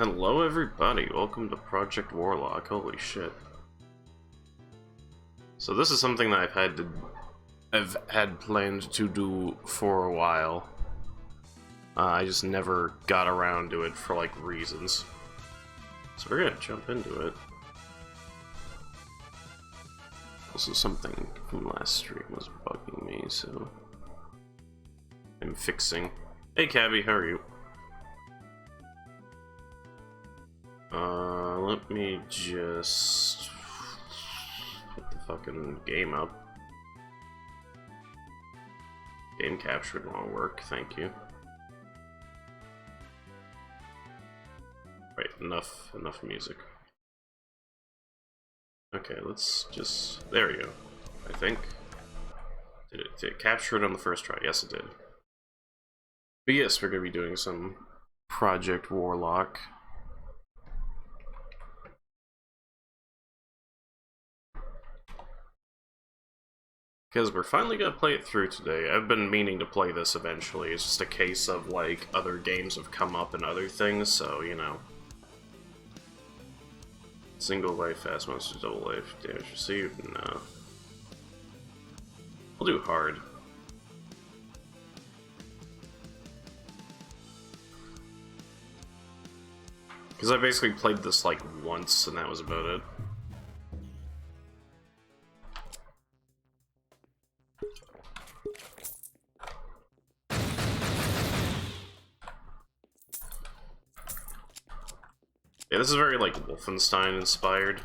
Hello everybody, welcome to Project Warlock, holy shit. So this is something that I've had planned to do for a while. I just never got around to it for like reasons. So we're gonna jump into it. Also something from last stream was bugging me, so I'm fixing. Hey Cabby, how are you? Let me just put the fucking game up. Game capture won't work, thank you. Right, enough music. Okay, let's just, there we go, I think. Did it capture it on the first try? Yes, it did. But yes, we're gonna be doing some Project Warlock. Because we're finally gonna play it through today. I've been meaning to play this eventually. It's just a case of, like, other games have come up and other things, so, you know. Single life, fast monster, double life, damage received? No. We'll do hard. Because I basically played this, like, once, and that was about it. Yeah, this is very, like, Wolfenstein inspired.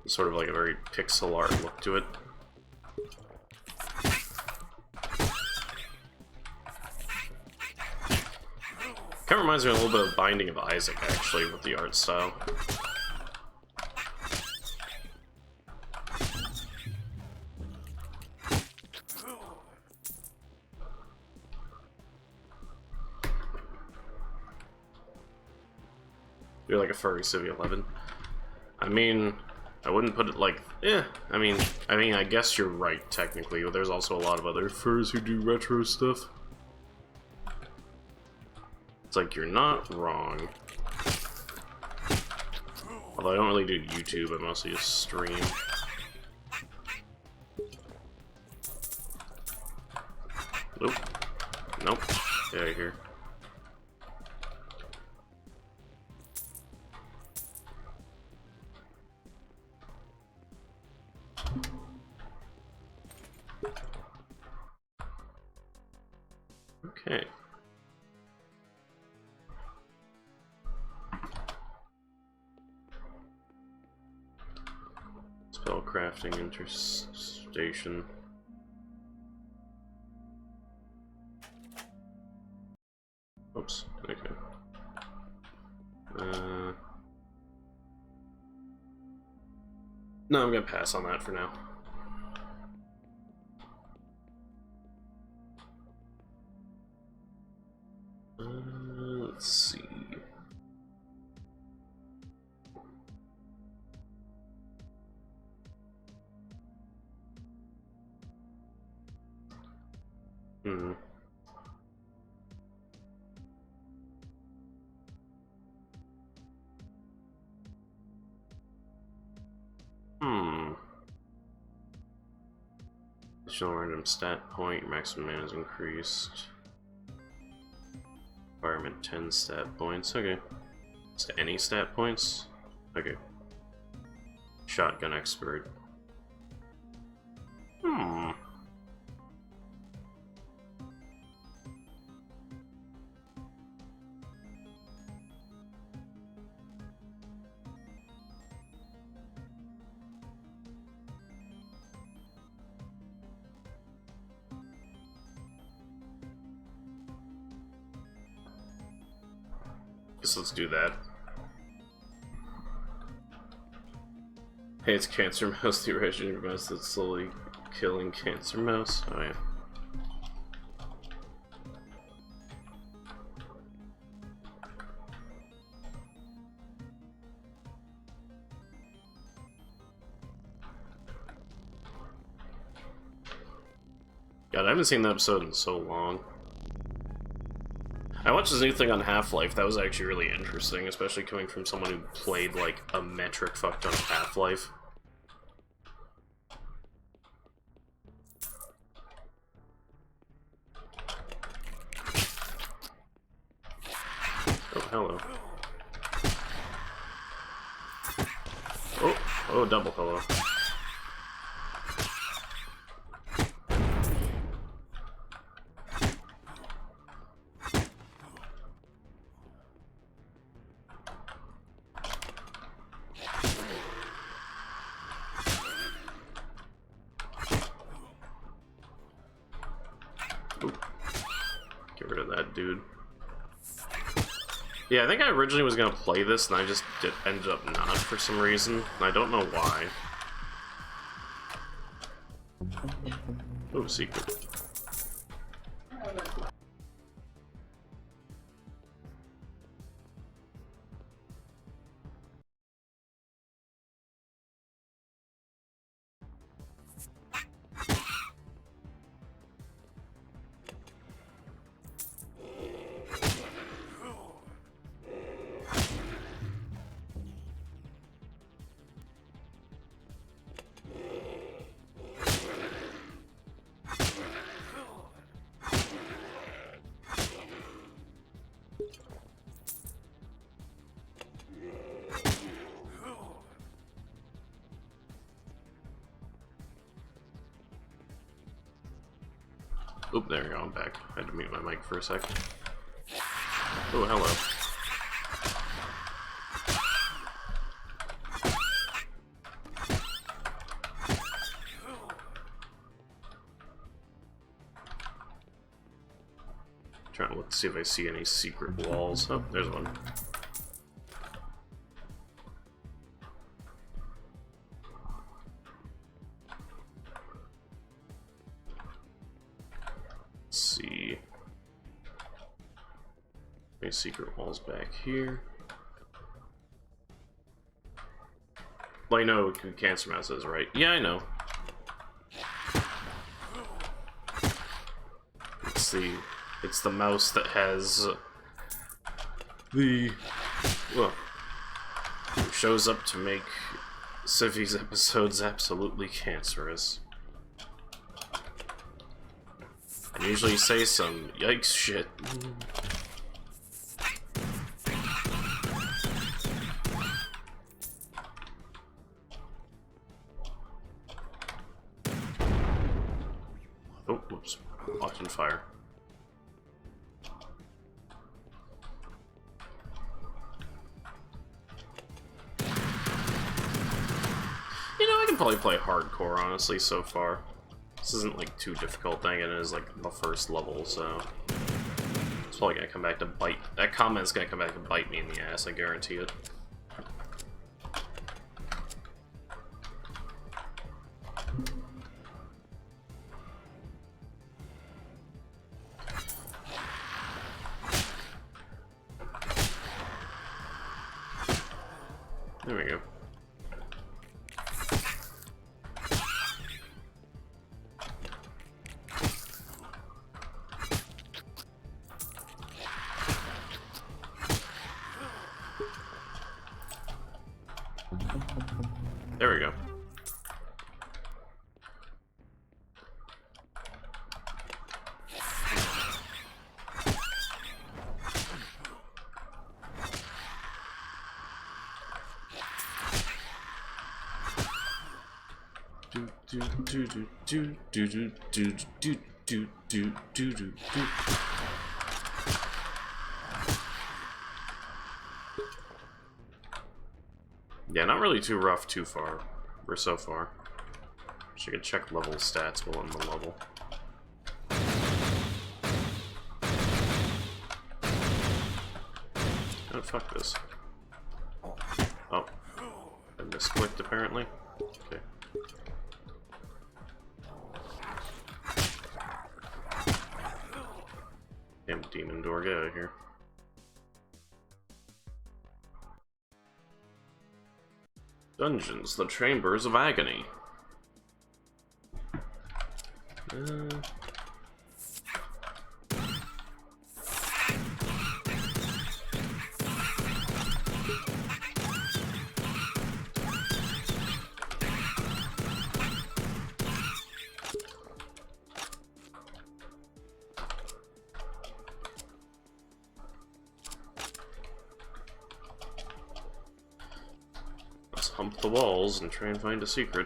Sort of like a very pixel art look to it. Kind of reminds me a little bit of Binding of Isaac, actually, with the art style. You're like a furry Civ 11. I mean, I wouldn't put it like, I mean, I guess you're right, technically, but there's also a lot of other furs who do retro stuff. It's like, you're not wrong. Although I don't really do YouTube, I mostly just stream. Nope. Nope. Get out of here. Okay. Spellcrafting interstation. Oops. Okay. No, I'm gonna pass on that for now. Let's see. Hmm. Additional random stat point, maximum mana is increased. Environment 10 stat points, okay. Just any stat points? Okay. Shotgun expert. Guess let's do that. Hey, it's Cancer Mouse, the original mouse that's slowly killing Cancer Mouse. Oh yeah. God, I haven't seen that episode in so long. I watched this new thing on Half-Life. That was actually really interesting, especially coming from someone who played like a metric fuck ton of Half-Life. Oh, hello. Oh, double hello. Ooh. Get rid of that dude. Yeah, I think I originally was gonna play this, and I just ended up not for some reason. And I don't know why. Oh, secret. Oop, there we go, I'm back. I had to mute my mic for a second. Oh, hello. Trying to look to see if I see any secret walls. Oh, there's one. See. Any secret walls back here? Well, I know who Cancer Mouse is, right? Yeah, I know. It's the mouse that has the well, who shows up to make Civy's episodes absolutely cancerous. I usually say some yikes shit. Oh, whoops. Locked in fire. You know, I can probably play hardcore, honestly, so far. This isn't, like, too difficult thing, and it is, like, the first level, so... It's probably gonna come back to bite... That comment's gonna come back and bite me in the ass, I guarantee it. There we go. There we go. Yeah, not really too rough too far, or so far. Wish I could check level stats while on the level. Oh, fuck this. Oh. I misclicked, apparently. Okay. Damn demon door, get out of here. Dungeons, the Chambers of Agony. pump the walls and try and find a secret.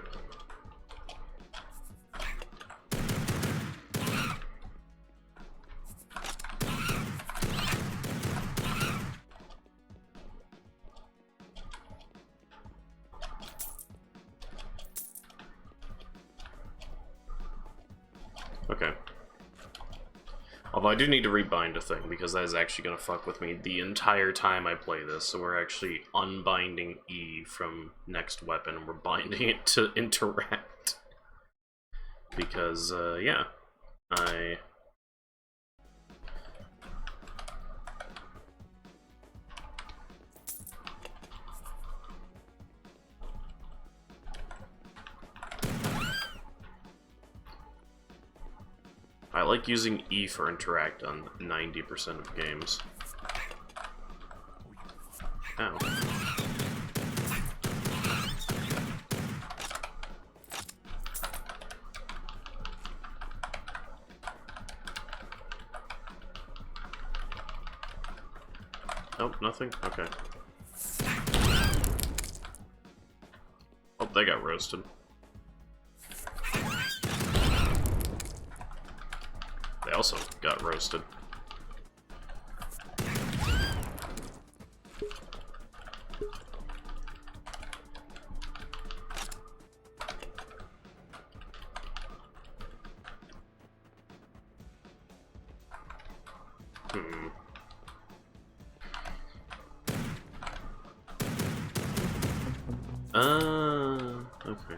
Okay. Although I do need to rebind a thing, because that is actually going to fuck with me the entire time I play this. So we're actually unbinding E from next weapon, and we're binding it to interact. Because, yeah. I like using E for interact on 90% of games. Ow. Nope, nothing? Okay. Oh, they got roasted. They also got roasted. Okay.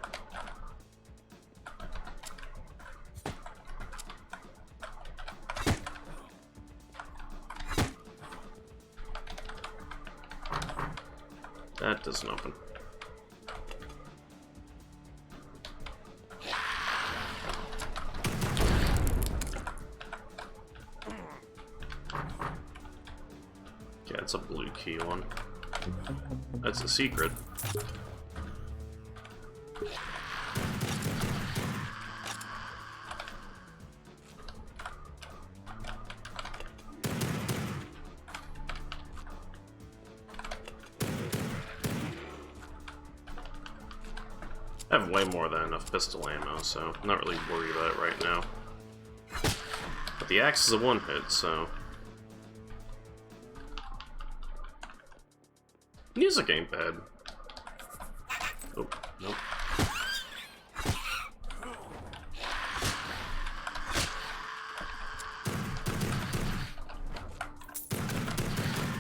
That doesn't open. Yeah, it's a blue key one. That's a secret. I have way more than enough pistol ammo, so I'm not really worried about it right now. But the axe is a one-hit, so... Music ain't bad. Oh, nope.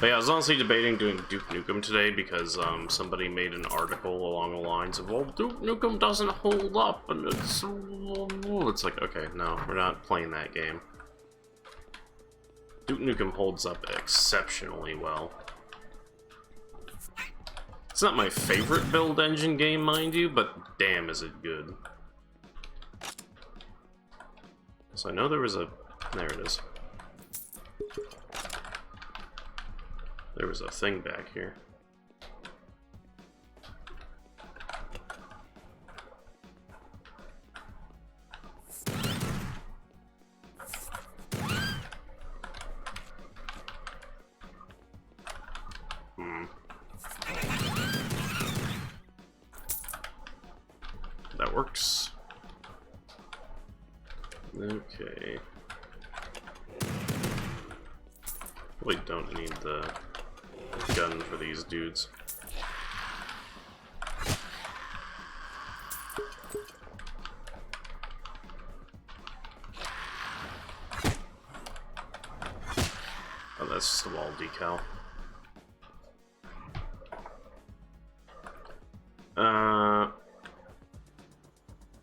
But yeah, I was honestly debating doing Duke Nukem today because somebody made an article along the lines of, well, Duke Nukem doesn't hold up, and it's like, okay, no, we're not playing that game. Duke Nukem holds up exceptionally well. It's not my favorite build engine game, mind you, but damn is it good. So I know there was a... there it is. There was a thing back here. That works. Okay. Really don't need the gun for these dudes. Oh, that's just a wall decal.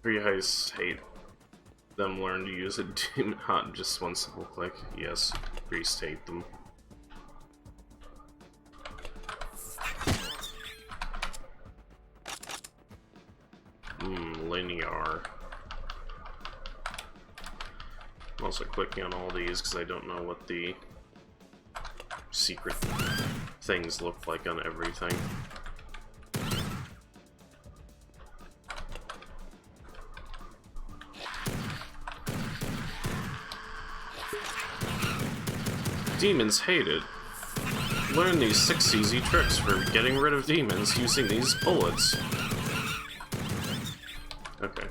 Free heists hate them learn to use it. Demon Hot just one simple click. Yes, Priest hate them. Linear. I'm also clicking on all these because I don't know what the secret things look like on everything. Demons hate it. Learn these 6 easy tricks for getting rid of demons using these bullets. Okay.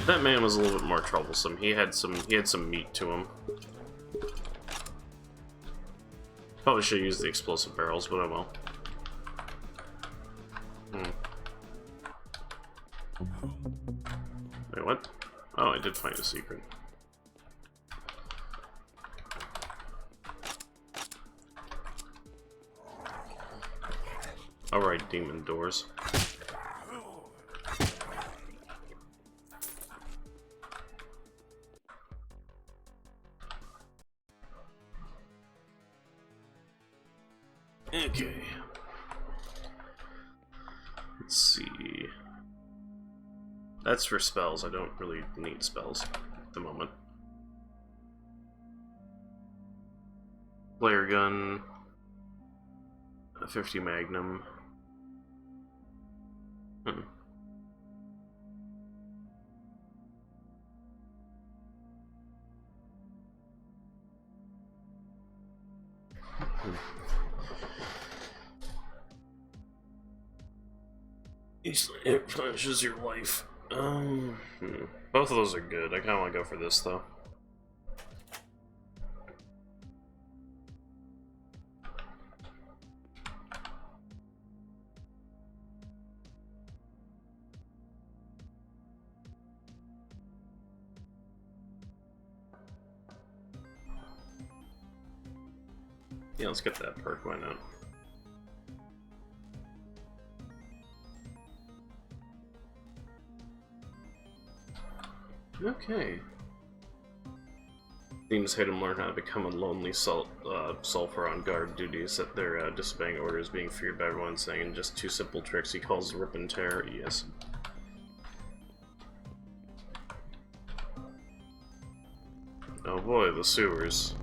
That man was a little bit more troublesome. He had some meat to him. Probably should use the explosive barrels, but I will. Wait, what? Oh, I did find a secret. Alright, demon doors. Okay. Let's see. That's for spells. I don't really need spells at the moment. Flare gun. A 50 magnum. It replenishes your life. Both of those are good. I kind of want to go for this though. Yeah, let's get that perk. Why not? Okay. Demons hate him learn how to become a lonely sulfur on guard duties that they're disobeying orders, being feared by everyone, saying in just 2 simple tricks he calls rip and tear. Yes. Oh boy, the sewers.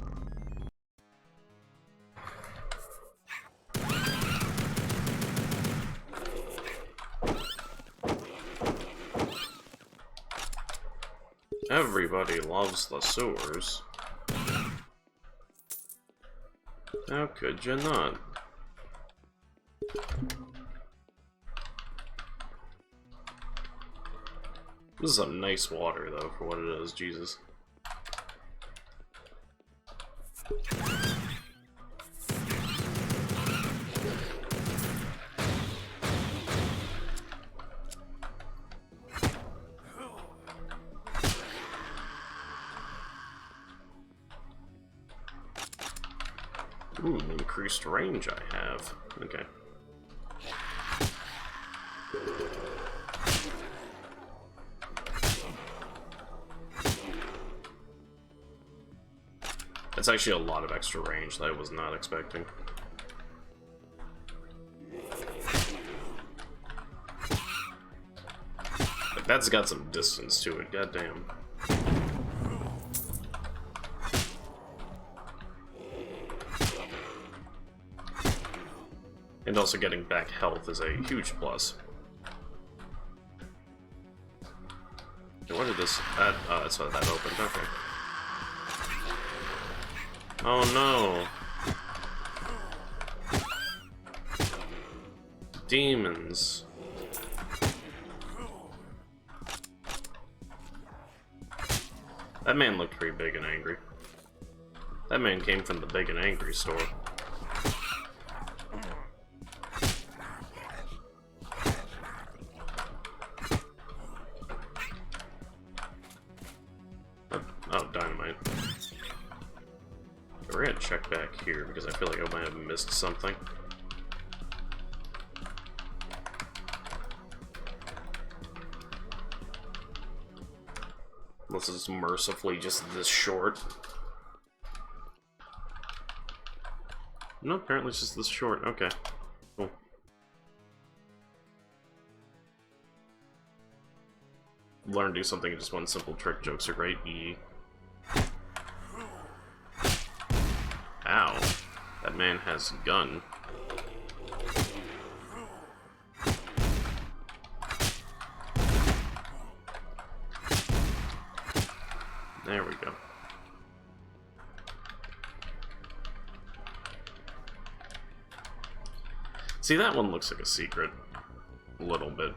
Everybody loves the sewers. How could you not? This is some nice water, though, for what it is. Jesus. Ooh, increased range I have. Okay. That's actually a lot of extra range that I was not expecting. But that's got some distance to it, goddamn. And also getting back health is a huge plus. Okay, what did this... oh, that's why that opened. Okay. Oh no! Demons. That man looked pretty big and angry. That man came from the Big and Angry store. Oh, dynamite. We're gonna check back here because I feel like I might have missed something. Unless it's mercifully just this short. No, apparently it's just this short. Okay. Cool. learn to do something in just one simple trick. Jokes are great. E. Ow. That man has a gun. There we go. See, that one looks like a secret. A little bit.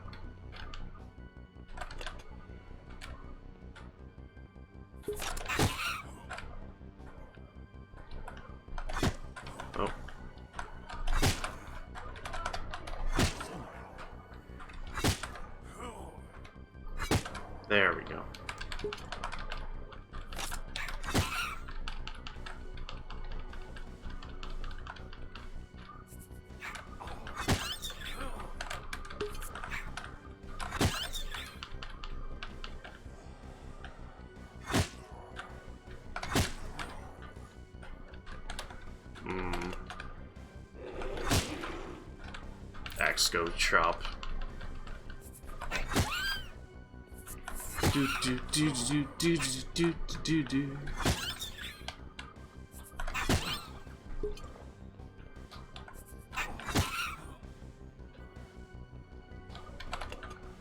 Oh. There we go. Axe go chop. Do do do do do do do do do.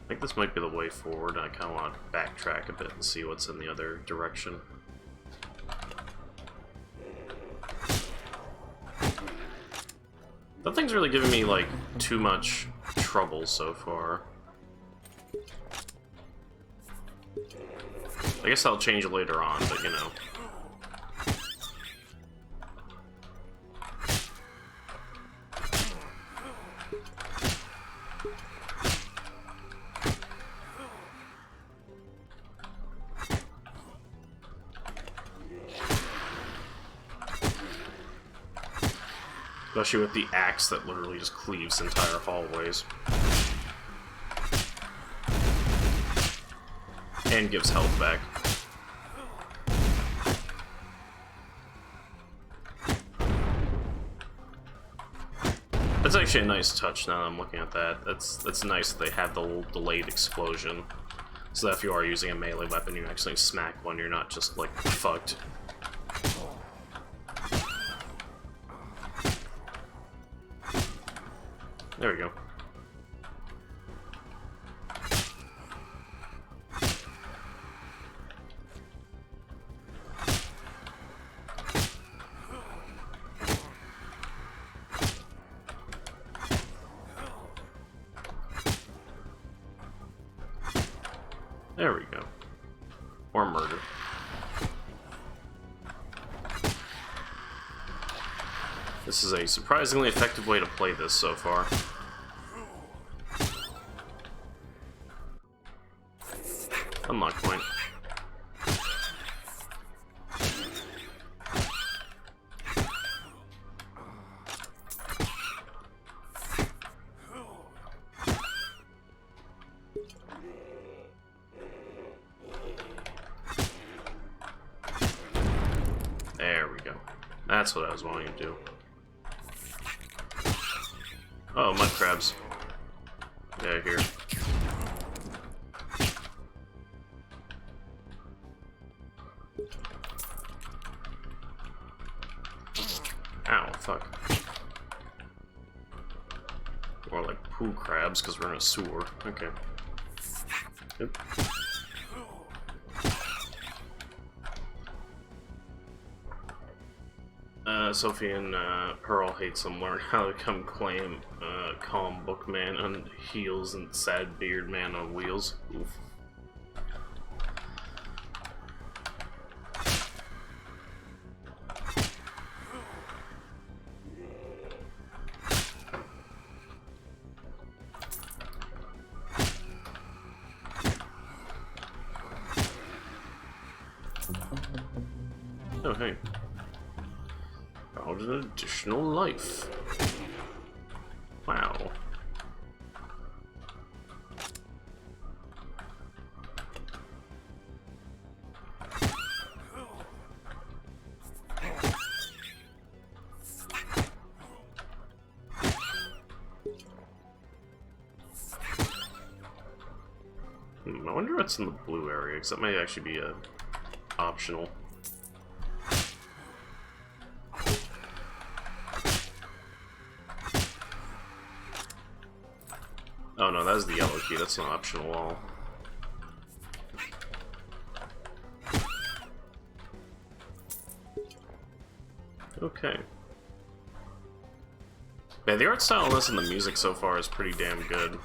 I think this might be the way forward. I kind of want to backtrack a bit and see what's in the other direction. That thing's really giving me, like, too much trouble so far. I guess I'll change it later on, but you know. Especially with the axe that literally just cleaves entire hallways. And gives health back. That's actually a nice touch now that I'm looking at that. That's nice that they have the little delayed explosion. So that if you are using a melee weapon, you actually smack one, you're not just like fucked. There we go. There we go. Or murder. This is a surprisingly effective way to play this so far. Unlock point. There we go. That's what I was wanting to do. Oh, mud crabs. Yeah, here. Ow, fuck. More like poo crabs, because we're in a sewer. Okay. Yep. Sophie and Pearl hate some learn how to become calm bookman on heels and sad beard man on wheels. Oof. Oh, hey. Found an additional life. Wow. wonder what's in the blue area, because that might actually be optional. Oh no, that's the yellow key, that's not optional at all. Okay. Yeah, the art style on this and the music so far is pretty damn good.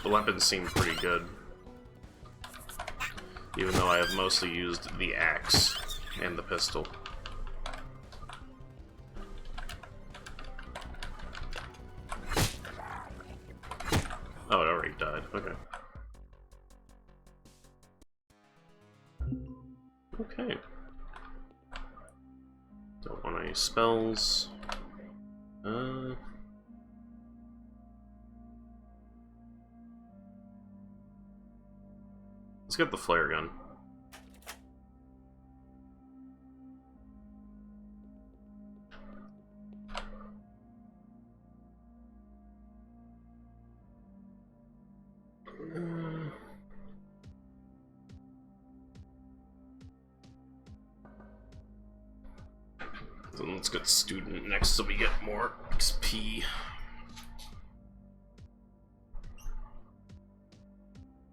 The weapons seem pretty good. Even though I have mostly used the axe and the pistol. Oh, it already died. Okay. Okay. Don't want any spells. Let's get the flare gun. Then let's get student next so we get more XP.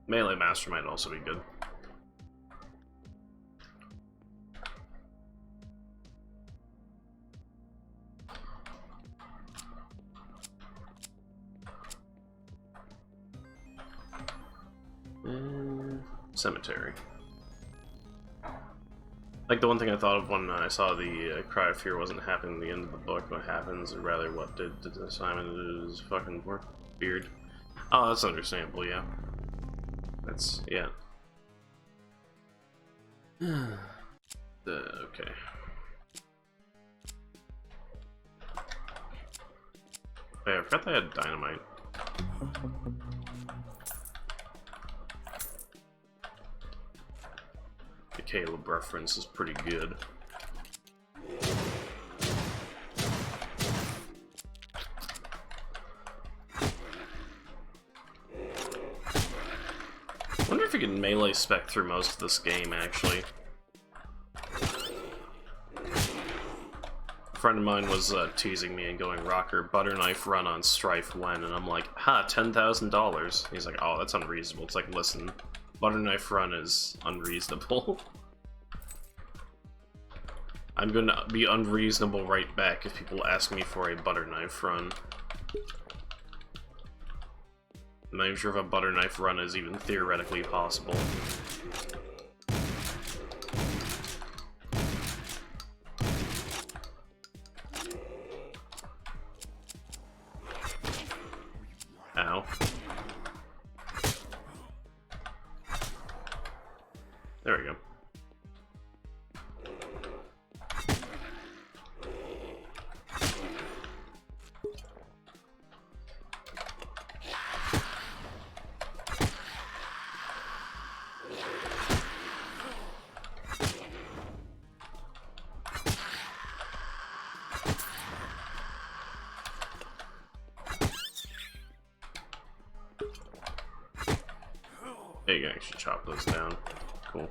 Melee Master might also be good. Cemetery. Like, the one thing I thought of when I saw the Cry of Fear wasn't happening at the end of the book, what happens, or rather what did Simon his fucking work beard. Oh, that's understandable, yeah. That's, yeah. Okay. Hey, I forgot they had dynamite. The Caleb reference is pretty good. I wonder if you can melee spec through most of this game, actually. A friend of mine was teasing me and going, Rocker, butter knife run on Strife when? And I'm like, ha, $10,000. He's like, oh, that's unreasonable. It's like, listen, butter knife run is unreasonable. I'm gonna be unreasonable right back if people ask me for a butter knife run. I'm not even sure if a butter knife run is even theoretically possible. Ow. There we go. Yeah, you can actually chop those down. Cool.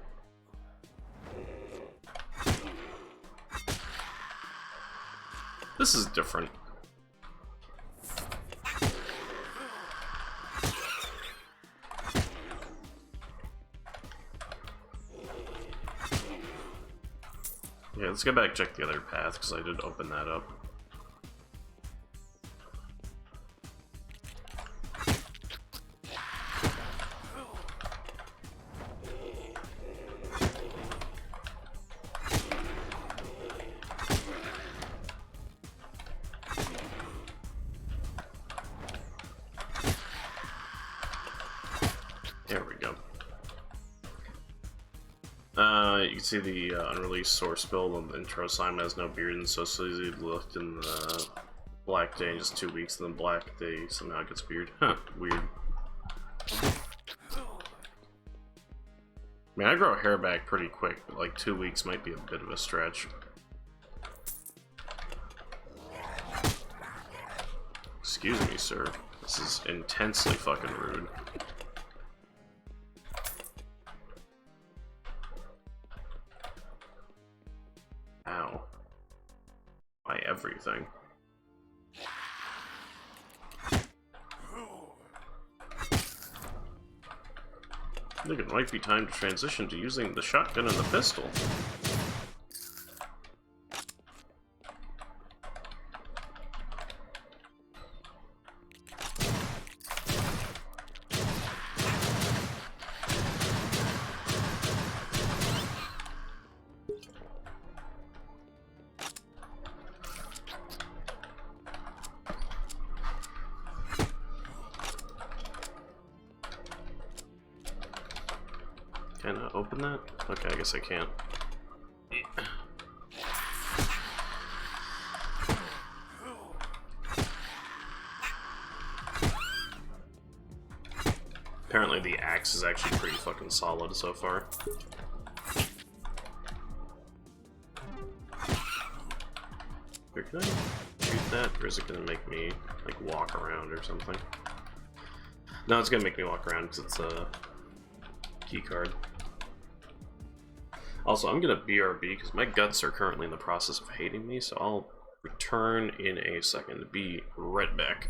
This is different. Yeah, let's go back and check the other path, because I did open that up. There we go. You can see the unreleased source build on the intro. Simon has no beard, and so he looked in the Black Day in just 2 weeks, and then Black Day somehow gets beard. Huh, weird. I mean, I grow hair back pretty quick, but like 2 weeks might be a bit of a stretch. Excuse me, sir. This is intensely fucking rude. Ow. By everything. I think it might be time to transition to using the shotgun and the pistol. Can I open that? Okay, I guess I can't. Apparently the axe is actually pretty fucking solid so far. Here, can I shoot that, or is it gonna make me, like, walk around or something? No, it's gonna make me walk around because it's a key card. Also, I'm gonna BRB because my guts are currently in the process of hating me, so I'll return in a second. Be right back.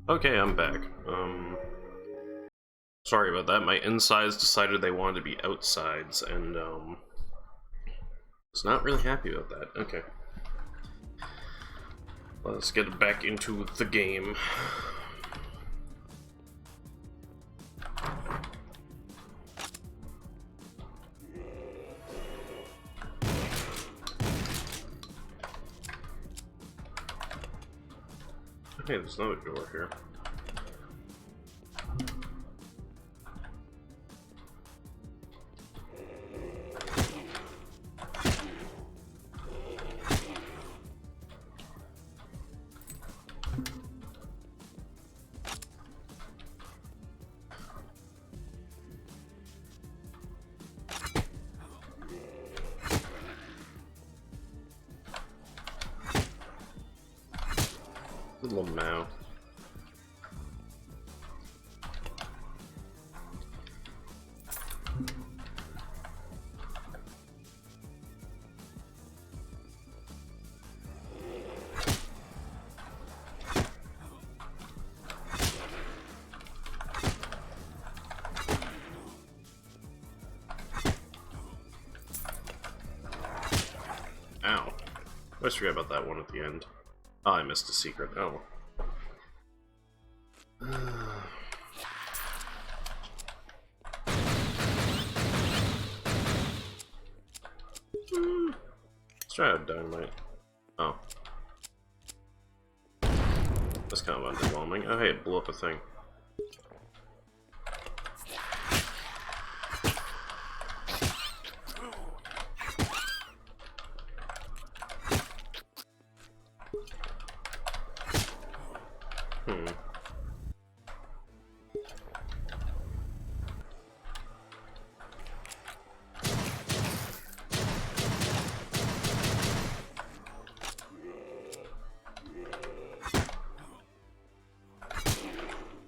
Okay, I'm back. Sorry about that. My insides decided they wanted to be outsides, and, was not really happy about that. Okay. Let's get back into the game. Okay, there's another door here. Little mouth. Ow. I always forget about that one at the end. Oh, I missed a secret. Oh. Let's try out dynamite. Oh. That's kind of underwhelming. Oh hey, it blew up a thing.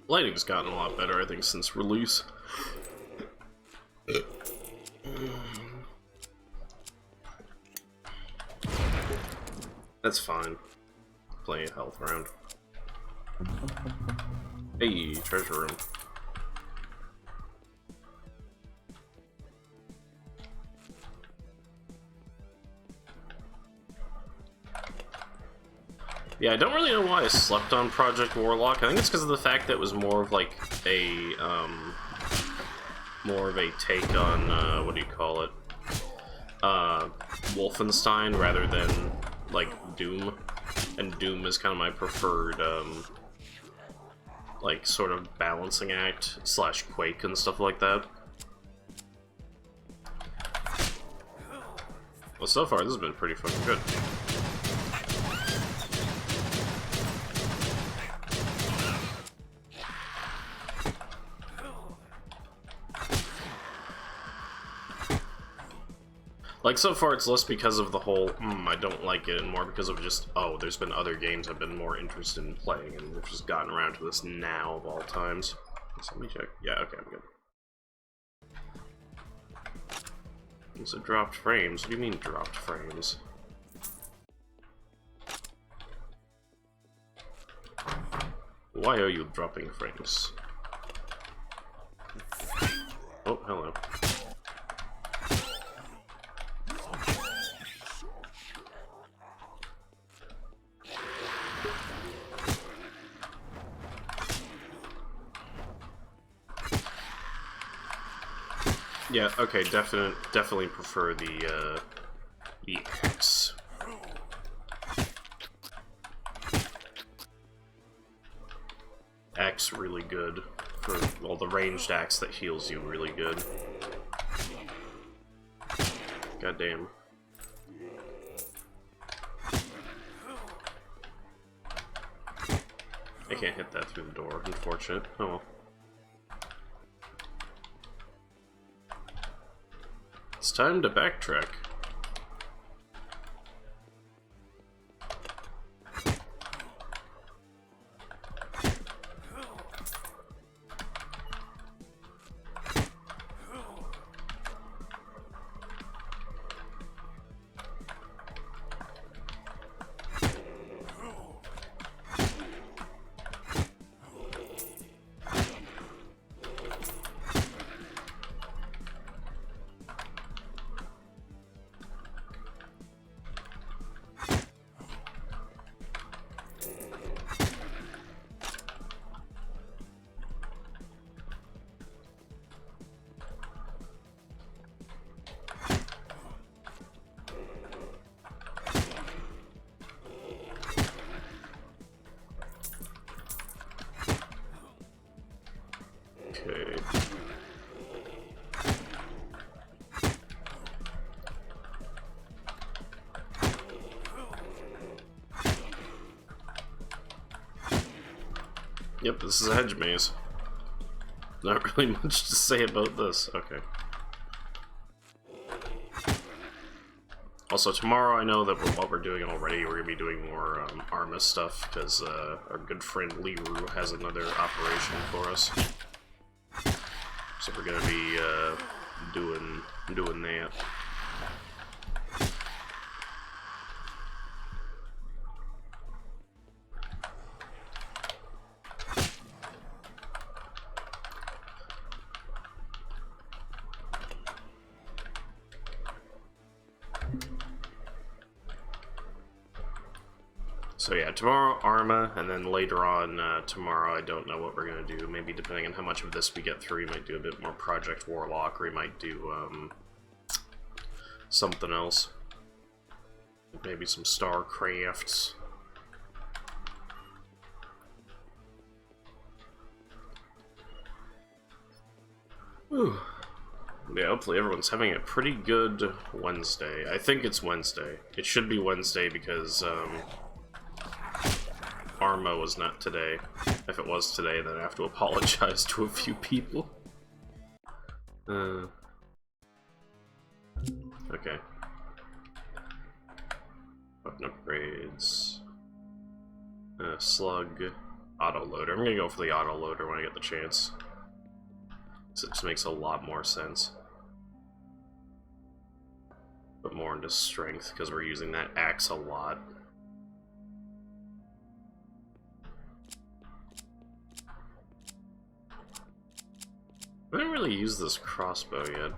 Lighting's gotten a lot better, I think, since release. That's fine. Plenty of health around. Hey, treasure room. Yeah, I don't really know why I slept on Project Warlock. I think it's because of the fact that it was more of like a take on what do you call it? Wolfenstein rather than like Doom. And Doom is kind of my preferred like sort of balancing act slash Quake and stuff like that. Well, so far this has been pretty fucking good. Like, so far it's less because of the whole, I don't like it, and more because of just, oh, there's been other games I've been more interested in playing, and we've just gotten around to this now of all times. So let me check. Yeah, okay, I'm good. So dropped frames? What do you mean dropped frames? Why are you dropping frames? Oh, hello. Yeah, okay, definitely prefer the axe. Axe really good. For, well, the ranged axe that heals you really good. Goddamn. I can't hit that through the door, unfortunate. Oh well. It's time to backtrack. Yep, this is a hedge maze. Not really much to say about this. Okay. Also, tomorrow I know that what we're doing already, we're going to be doing more Arma stuff, because our good friend Liru has another operation for us. So we're going to be doing that. So yeah, tomorrow Arma, and then later on tomorrow I don't know what we're going to do. Maybe depending on how much of this we get through, we might do a bit more Project Warlock, or we might do something else. Maybe some StarCrafts. Whew. Yeah, hopefully everyone's having a pretty good Wednesday. I think it's Wednesday. It should be Wednesday because Arma was not today. If it was today, then I have to apologize to a few people. Okay. Weapon upgrades. Slug. Autoloader. I'm gonna go for the autoloader when I get the chance. So it just makes a lot more sense. But more into strength, because we're using that axe a lot. I haven't really used this crossbow yet.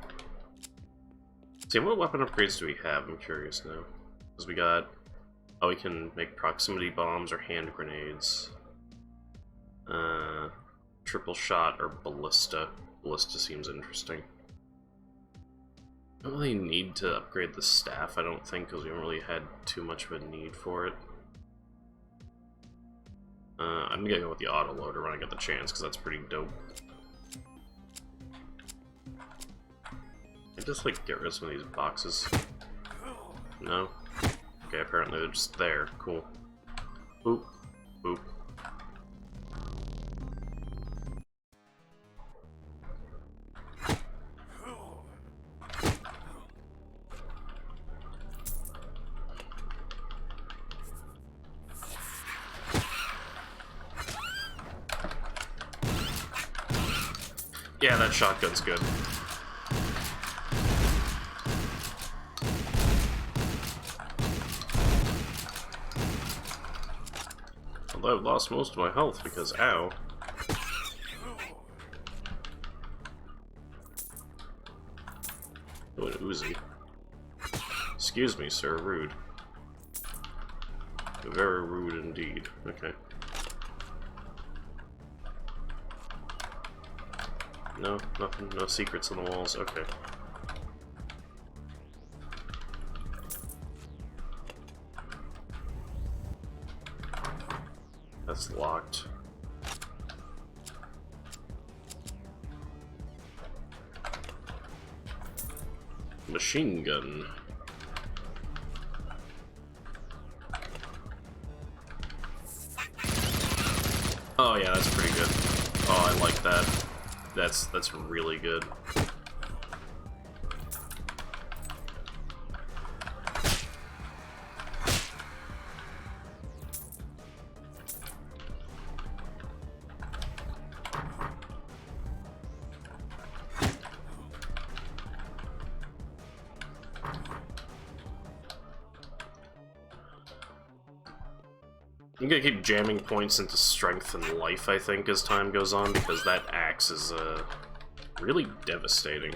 See, what weapon upgrades do we have? I'm curious now. Because we got... Oh, we can make proximity bombs or hand grenades. Triple shot or ballista. Ballista seems interesting. Don't really need to upgrade the staff, I don't think, because we haven't really had too much of a need for it. I'm gonna go with the autoloader when I get the chance, because that's pretty dope. I just like get rid of some of these boxes. No? Okay, apparently they're just there. Cool. Boop. Boop. Yeah, that shotgun's good. Although I've lost most of my health because, ow. Oh, an Uzi. Excuse me, sir, rude. Very rude indeed. Okay. No, nothing, no secrets on the walls, okay. That's locked. Machine gun. Oh yeah, that's pretty good. Oh, I like that. That's really good. I'm gonna keep jamming points into strength and life, I think, as time goes on, because that axe is, really devastating.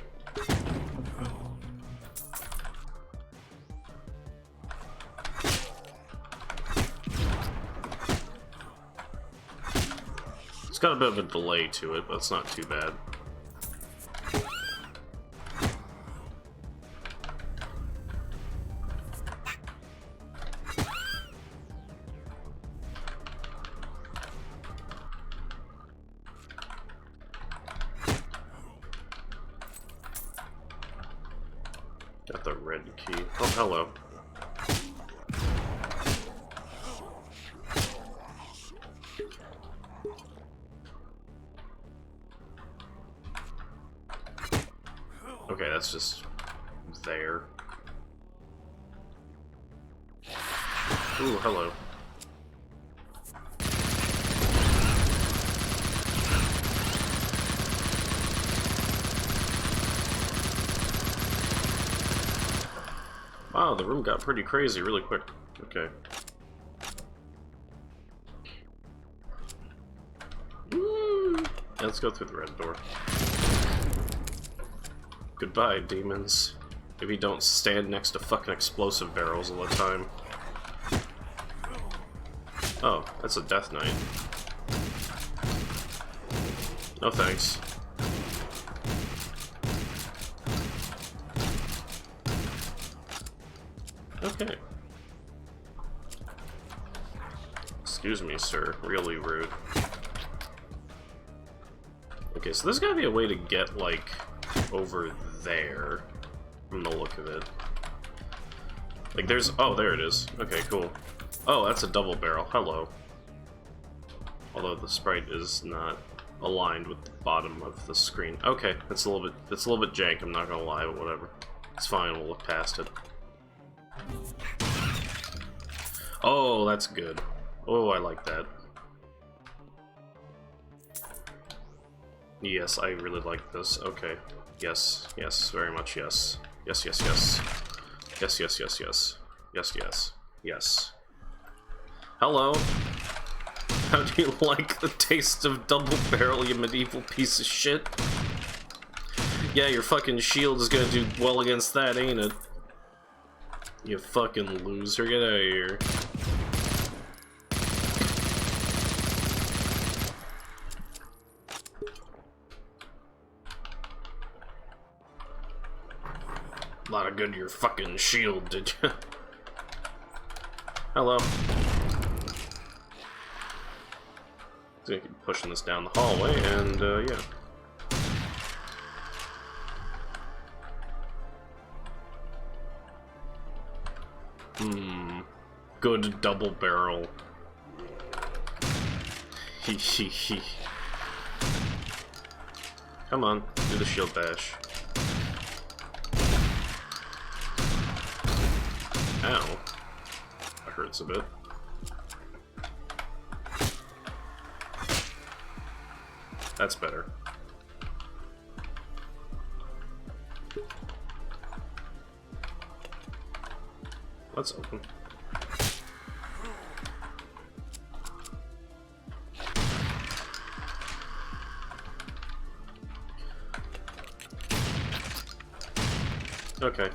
It's got a bit of a delay to it, but it's not too bad. Got the red key. Oh, hello. Okay, that's just there. Ooh, hello. Wow, the room got pretty crazy really quick. Okay. Let's go through the red door. Goodbye, demons. Maybe don't stand next to fucking explosive barrels all the time. Oh, that's a death knight. No thanks. Okay. Excuse me, sir. Really rude. Okay, so there's gotta be a way to get, like, over there, from the look of it. Like, there's... Oh, there it is. Okay, cool. Oh, that's a double barrel. Hello. Although the sprite is not aligned with the bottom of the screen. Okay, it's a little bit jank, I'm not gonna lie, but whatever. It's fine, we'll look past it. Oh, that's good. Oh, I like that. Yes, I really like this. Okay. Yes, yes, very much yes. Yes, yes, yes. Yes, yes, yes, yes. Yes, yes. Yes. Hello. How do you like the taste of double barrel, you medieval piece of shit? Yeah, your fucking shield is gonna do well against that, ain't it? You fucking loser, get out of here. A lot of good to your fucking shield, did you? Hello. So you keep pushing this down the hallway, and yeah. Good double barrel. Hee hee hee. Come on, do the shield bash. Ow. That hurts a bit. That's better. Let's open. Okay.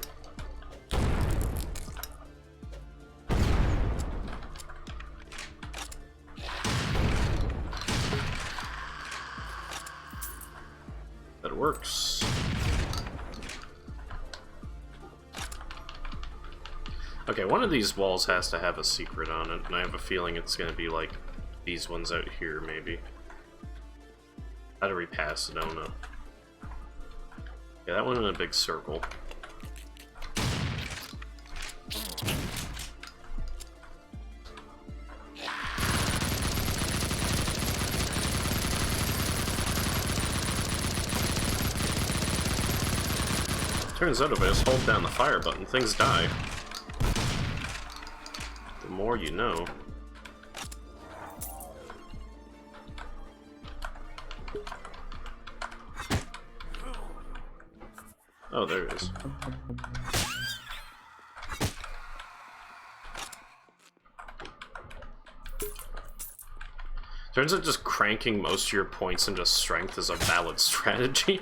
That works. Okay, one of these walls has to have a secret on it, and I have a feeling it's gonna be like these ones out here, maybe. How do we pass it? I don't know. Yeah, that one in a big circle. Turns out if I just hold down the fire button, things die. The more you know. Oh, there it is. Turns out just cranking most of your points into strength is a valid strategy.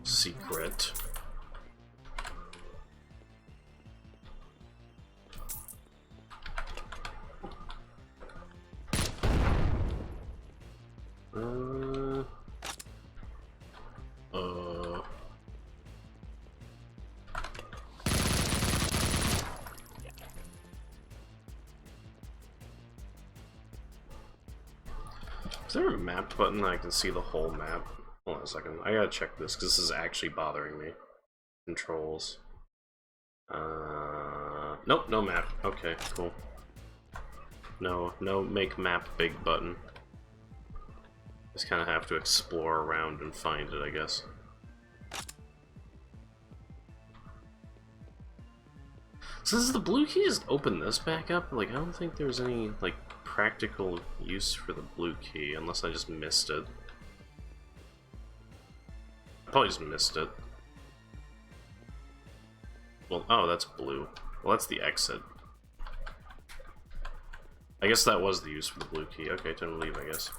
Secret. Is there a mapped button that I can see the whole map? Hold on a second. I gotta check this because this is actually bothering me. Controls. Nope, no map. Okay, cool. No make map big button. Just kind of have to explore around and find it, I guess. So does the blue key just open this back up? Like, I don't think there's any, like, practical use for the blue key, unless I just missed it. I probably just missed it. Well, oh, that's blue. Well, that's the exit. I guess that was the use for the blue key. Okay, time to leave, I guess.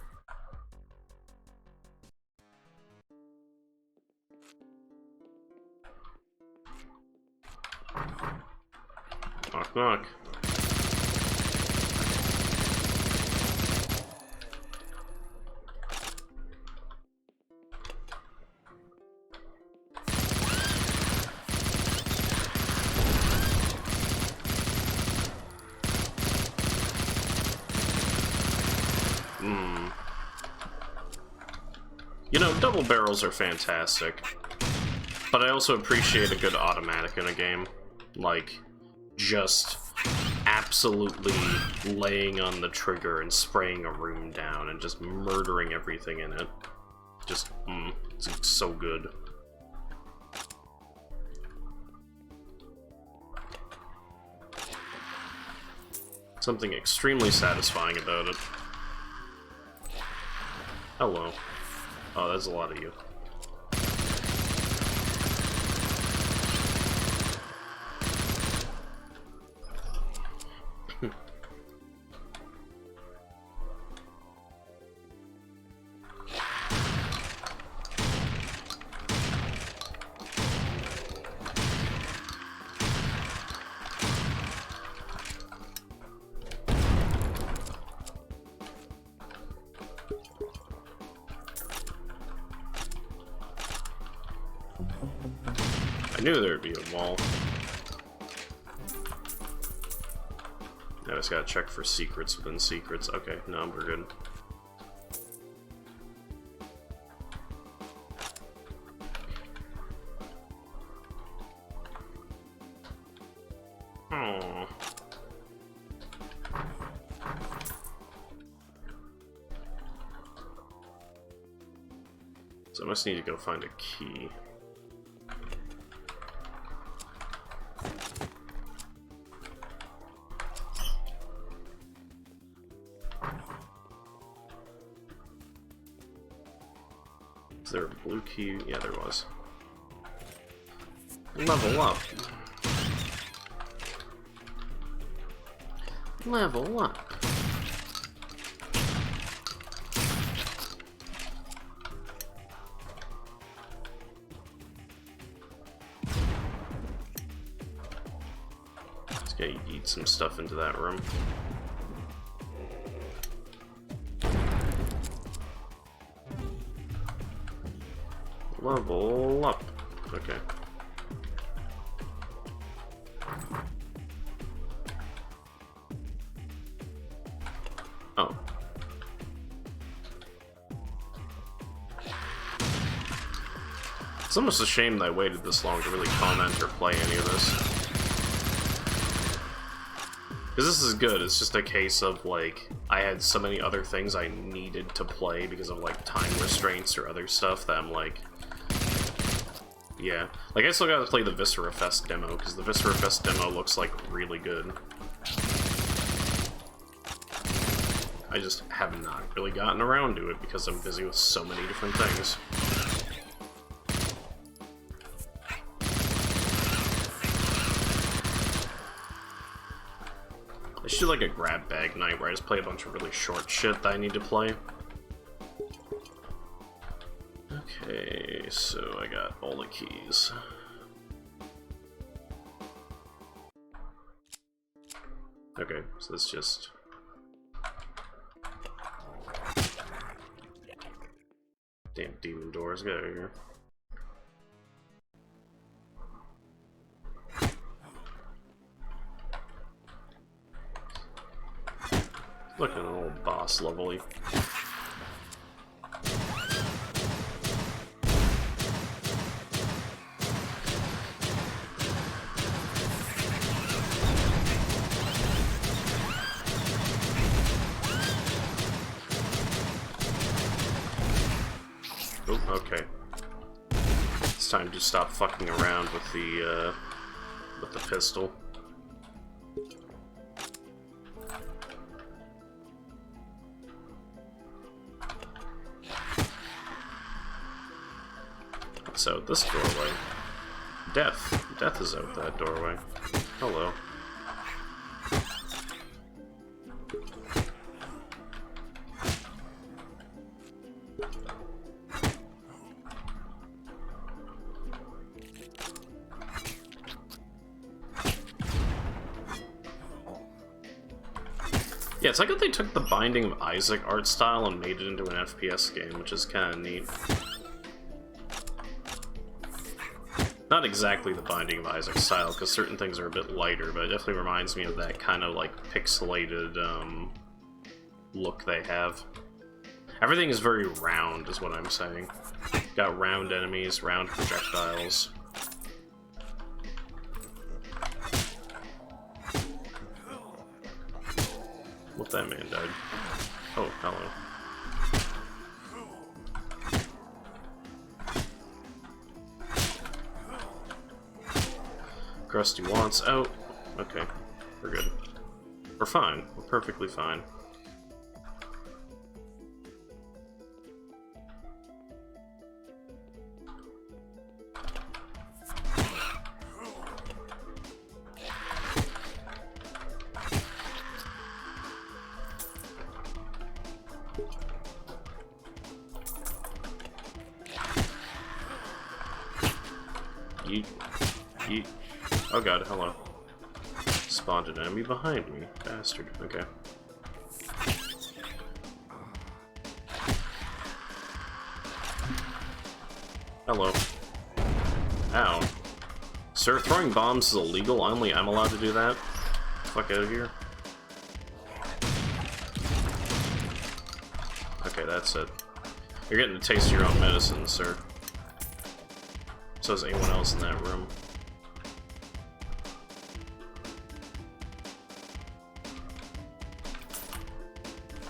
Knock, knock. You know, double barrels are fantastic, but I also appreciate a good automatic in a game. Like, just absolutely laying on the trigger and spraying a room down and just murdering everything in it. Just, it's so good. Something extremely satisfying about it. Hello. Oh, that's a lot of you. I knew there'd be a wall. I just gotta check for secrets within secrets. Okay, no, we're good. Oh. So I must need to go find a key. Is there a blue key? Yeah, there was. Level up. Level up. Just gotta eat some stuff into that room. Level up. Okay. Oh. It's almost a shame that I waited this long to really comment or play any of this. Because this is good, it's just a case of, like, I had so many other things I needed to play because of, like, time restraints or other stuff that I'm like... Yeah. Like, I still gotta play the Viscera Fest demo, because the Viscera Fest demo looks, like, really good. I just have not really gotten around to it because I'm busy with so many different things. I should do, like, a grab bag night where I just play a bunch of really short shit that I need to play. Okay, so I got all the keys. Okay, so it's just... Damn demon doors, get out of here. Looking a little boss level-y. okay. It's time to stop fucking around with the pistol. What's out this doorway? Death. Death is out that doorway. Hello. Yeah, it's like if they took the Binding of Isaac art style and made it into an FPS game, which is kind of neat. Not exactly the Binding of Isaac style, because certain things are a bit lighter, but it definitely reminds me of that kind of, like, pixelated, look they have. Everything is very round, is what I'm saying. Got round enemies, round projectiles. What, that man died? Oh, hello. Krusty wants out. Okay, we're good. We're fine. We're perfectly fine. Yeet. Yeet. Oh god, hello. Spawned an enemy behind me. Bastard. Okay. Hello. Ow. Sir, throwing bombs is illegal. Only I'm allowed to do that? Fuck out of here. Okay, that's it. You're getting to taste your own medicine, sir. So is anyone else in that room.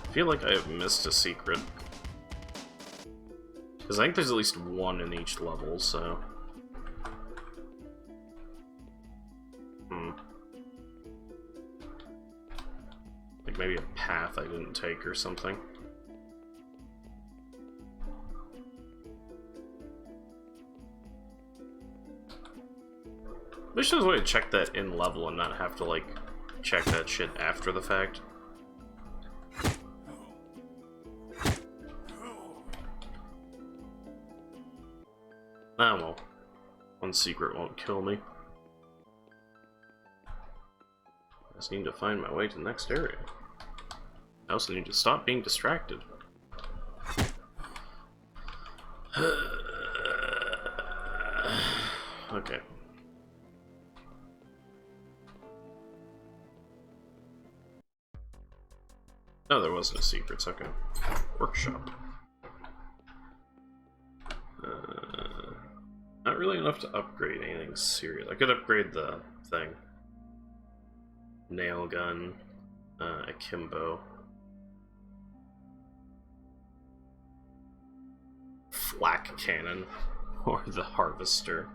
I feel like I have missed a secret. Because I think there's at least one in each level, so... Like maybe a path I didn't take or something. I wish there was a way to check that in level and not have to, like, check that shit after the fact. Ah, well. One secret won't kill me. I just need to find my way to the next area. I also need to stop being distracted. Okay. No, there wasn't a secret. It's okay. Workshop. Not really enough to upgrade anything serious. I could upgrade the thing. Nail gun, akimbo. Flak cannon. Or the harvester.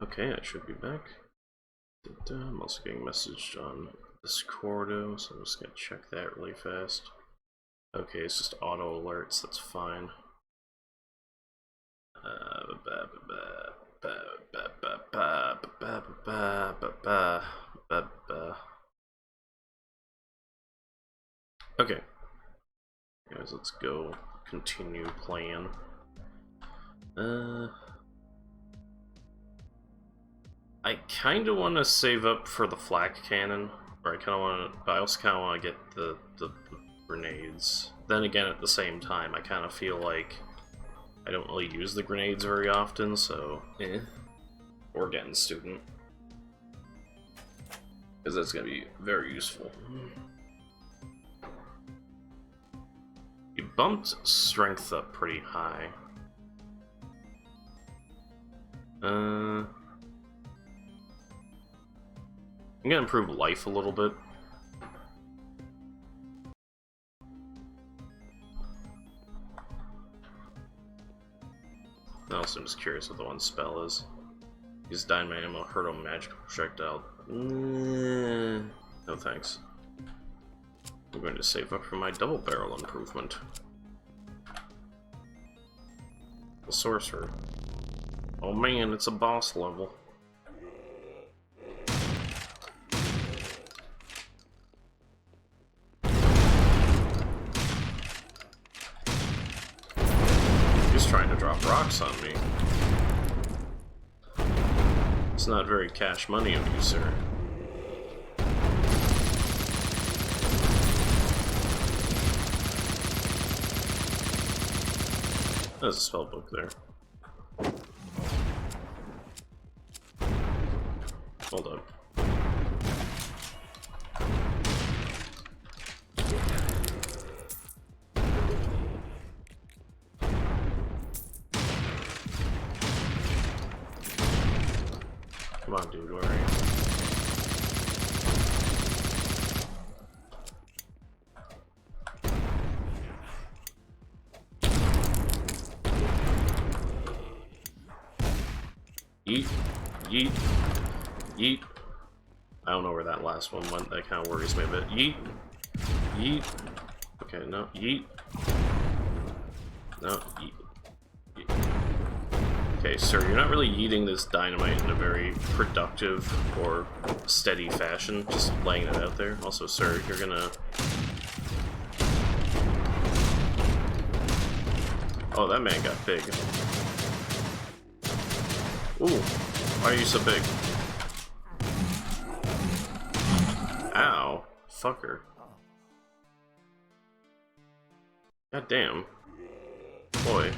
Okay, I should be back. I'm also getting messaged on Discordo, so I'm just gonna check that really fast. Okay, it's just auto alerts, that's fine. Okay. Guys, let's go continue playing. I kind of want to save up for the flak cannon, or I kind of want to, but I also kind of want to get the grenades. Then again, at the same time, I kind of feel like I don't really use the grenades very often, so Or getting student. because that's going to be very useful. You bumped strength up pretty high. I'm gonna improve life a little bit. Also, I'm just curious what the one spell is. Use dynamite ammo, hurtle magical projectile. No thanks. I'm going to save up for my double barrel improvement. The sorcerer. Oh man, it's a boss level. He's trying to drop rocks on me. It's not very cash money of you, sir. There's a spell book there. Hold up. Come on, dude, where are you? Yeet. Yeet. Yeet. I don't know where that last one went. That kind of worries me a bit. Yeet. Yeet. Okay, no. Yeet. No. Yeet. Yeet. Okay, sir, you're not really yeeting this dynamite in a very productive or steady fashion. Just laying it out there. Also, sir, you're gonna... Oh, that man got big. Ooh. Why are you so big? Ow. Fucker. God damn. Boy.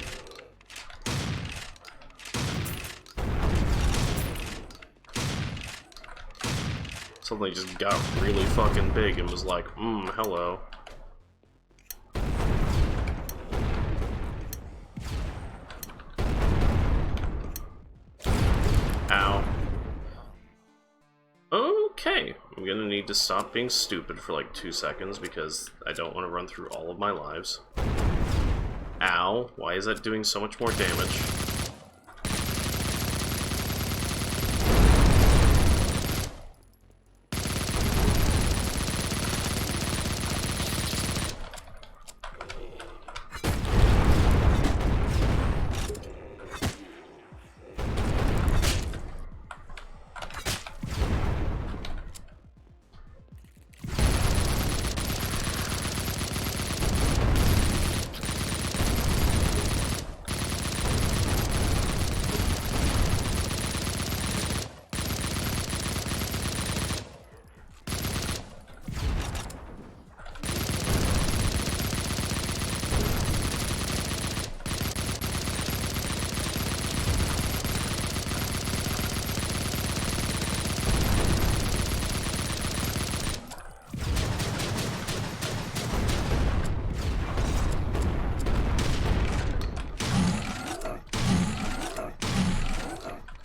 Something just got really fucking big and was like, hello. Ow. Okay, I'm gonna need to stop being stupid for like 2 seconds because I don't want to run through all of my lives. Ow, why is that doing so much more damage?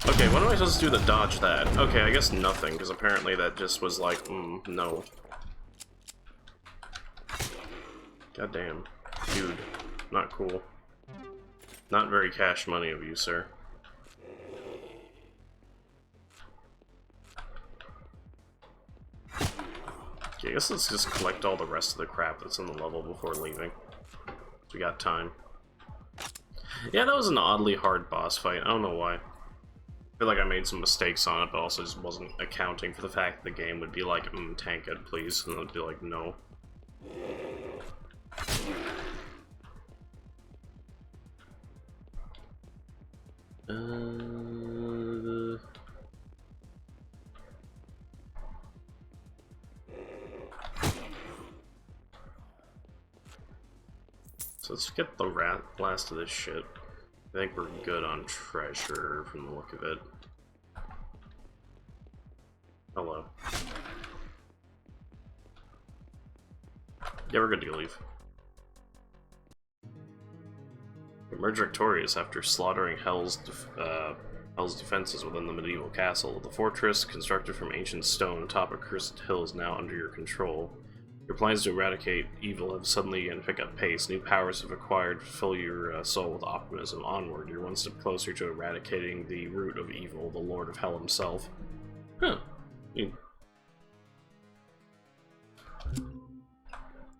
Okay, what am I supposed to do to dodge that? Okay, I guess nothing, because apparently that just was like, no. God damn. Dude. Not cool. Not very cash money of you, sir. Okay, I guess let's just collect all the rest of the crap that's in the level before leaving. We got time. Yeah, that was an oddly hard boss fight. I don't know why. I feel like I made some mistakes on it, but also just wasn't accounting for the fact that the game would be like, tank it, please, and I'd be like, no. So let's get the last of this shit. I think we're good on treasure from the look of it. Hello. Yeah, we're good to leave. Emerge victorious after slaughtering Hell's defenses within the medieval castle. The fortress, constructed from ancient stone atop a cursed hill, is now under your control. Your plans to eradicate evil have suddenly begun to pick up pace. New powers have acquired to fill your soul with optimism. Onward, you're one step closer to eradicating the root of evil, the Lord of Hell himself. Huh.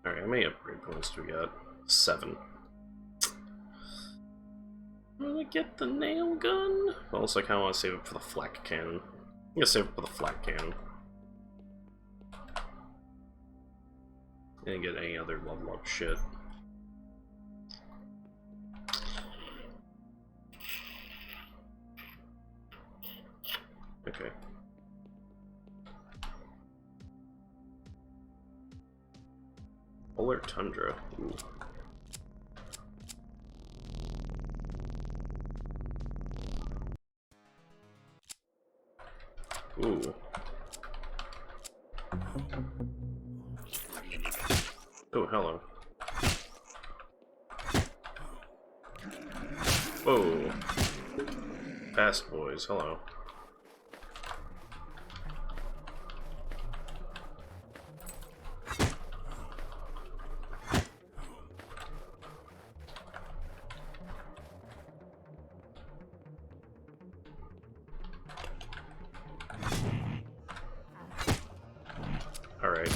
Alright, how many upgrade points do we got? 7. I'm gonna get the nail gun. Also, I kinda wanna save it for the flak cannon. I'm gonna save it for the flak cannon. Didn't get any other level up shit. Okay. Polar Tundra. Ooh. Ooh. Oh, hello. Whoa. Fast boys, hello. Alright.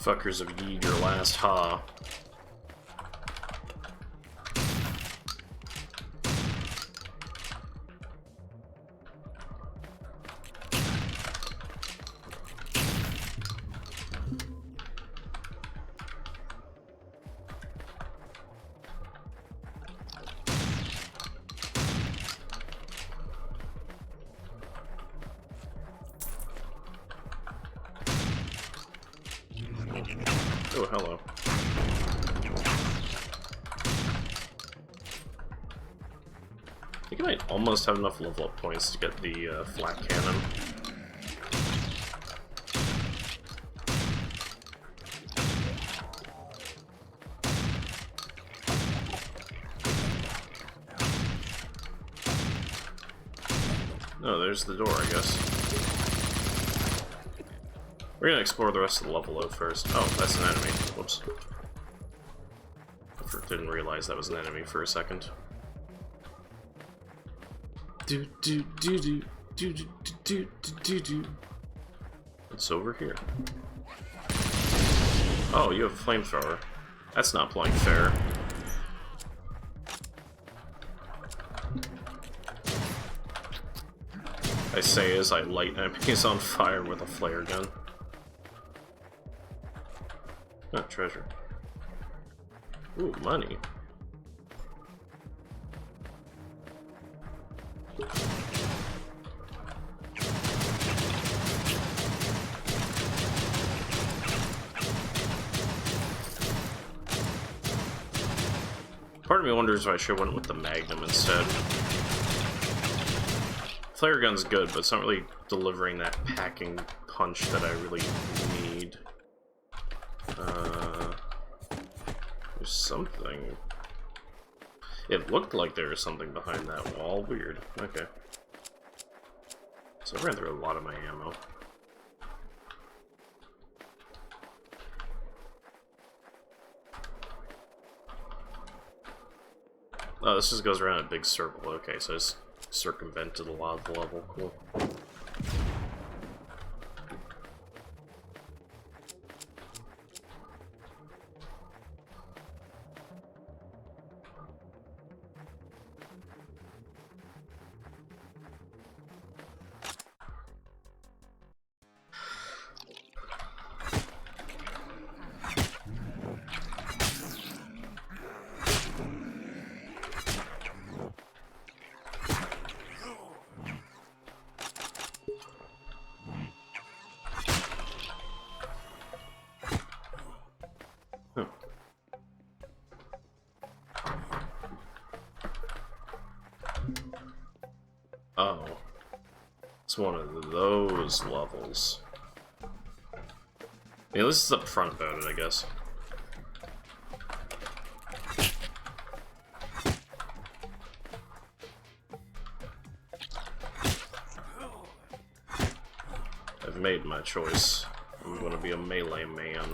Fuckers have yeed your last ha. Oh, hello. I think I might almost have enough level up points to get the flak cannon. Oh, there's the door, I guess. We're gonna explore the rest of the level though first. Oh, that's an enemy. Whoops. I didn't realize that was an enemy for a second. Do do do do do do do do do do. What's over here? Oh, you have a flamethrower. That's not playing fair. I say as I light enemies on fire with a flare gun. Not treasure. Ooh, money. Part of me wonders if I should have went with the Magnum instead. Flare gun's good, but it's not really delivering that packing punch that I really need. There's something. It looked like there was something behind that wall. Weird. Okay. So I ran through a lot of my ammo. Oh, this just goes around a big circle. Okay, so I just circumvented a lot of the level. Cool. Oh. It's one of those levels. Yeah, this is up front about it, I guess. I've made my choice. I'm gonna be a melee man.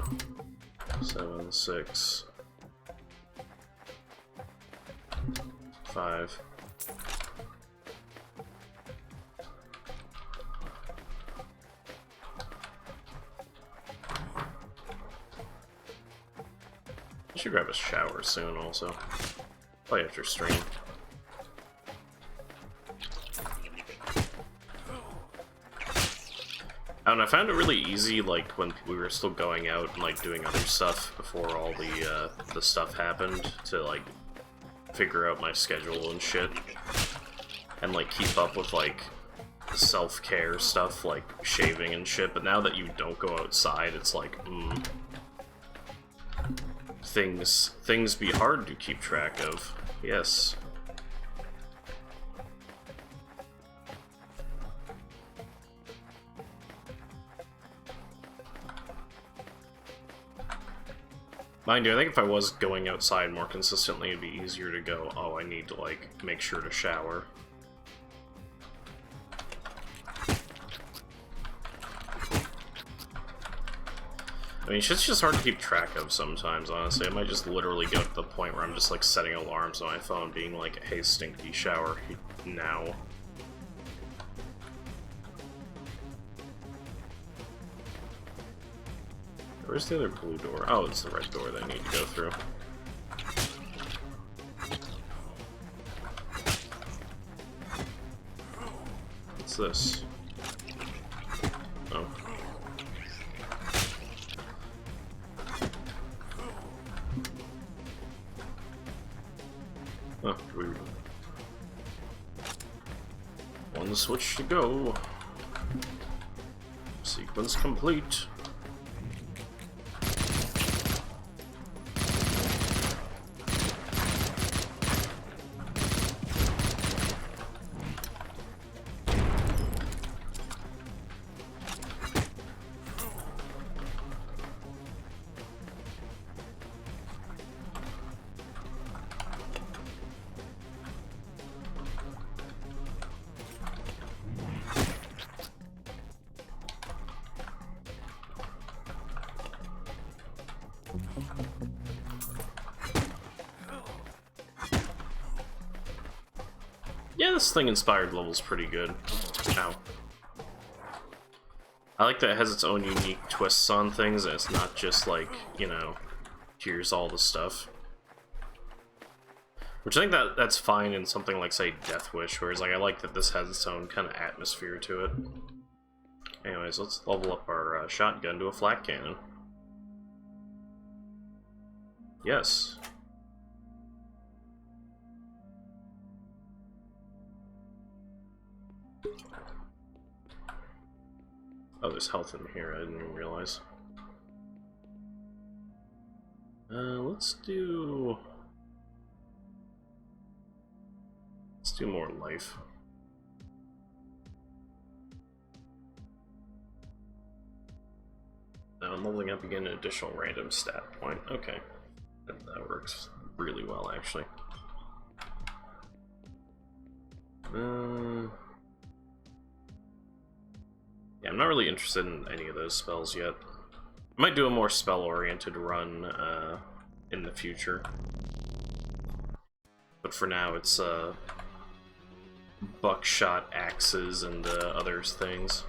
7, 6, 5. I should grab a shower soon, also. Probably after stream. I don't know, I found it really easy, like, when we were still going out and, like, doing other stuff before all the stuff happened, to, like, figure out my schedule and shit. And, like, keep up with, like, self-care stuff, like shaving and shit. But now that you don't go outside, it's like, things be hard to keep track of. Yes. Mind you, I think if I was going outside more consistently, it'd be easier to go, oh, I need to, like, make sure to shower. I mean, shit's just hard to keep track of sometimes, honestly. I might just literally go to the point where I'm just, like, setting alarms on my phone, being like, hey, Stinky, shower now. Where's the other blue door? Oh, it's the red door that I need to go through. What's this? Oh. Oh, weird. One switch to go. Sequence complete. Yeah, this thing-inspired level's pretty good. Ow. I like that it has its own unique twists on things, and it's not just like, you know, here's all the stuff. Which I think that's fine in something like, say, Death Wish, whereas like I like that this has its own kind of atmosphere to it. Anyways, let's level up our shotgun to a flat cannon. Yes. Oh, there's health in here, I didn't even realize. Let's do more life. Now I'm leveling up again an additional random stat point. Okay. That works really well, actually. Yeah, I'm not really interested in any of those spells yet. I might do a more spell-oriented run in the future. But for now, it's buckshot axes and other things.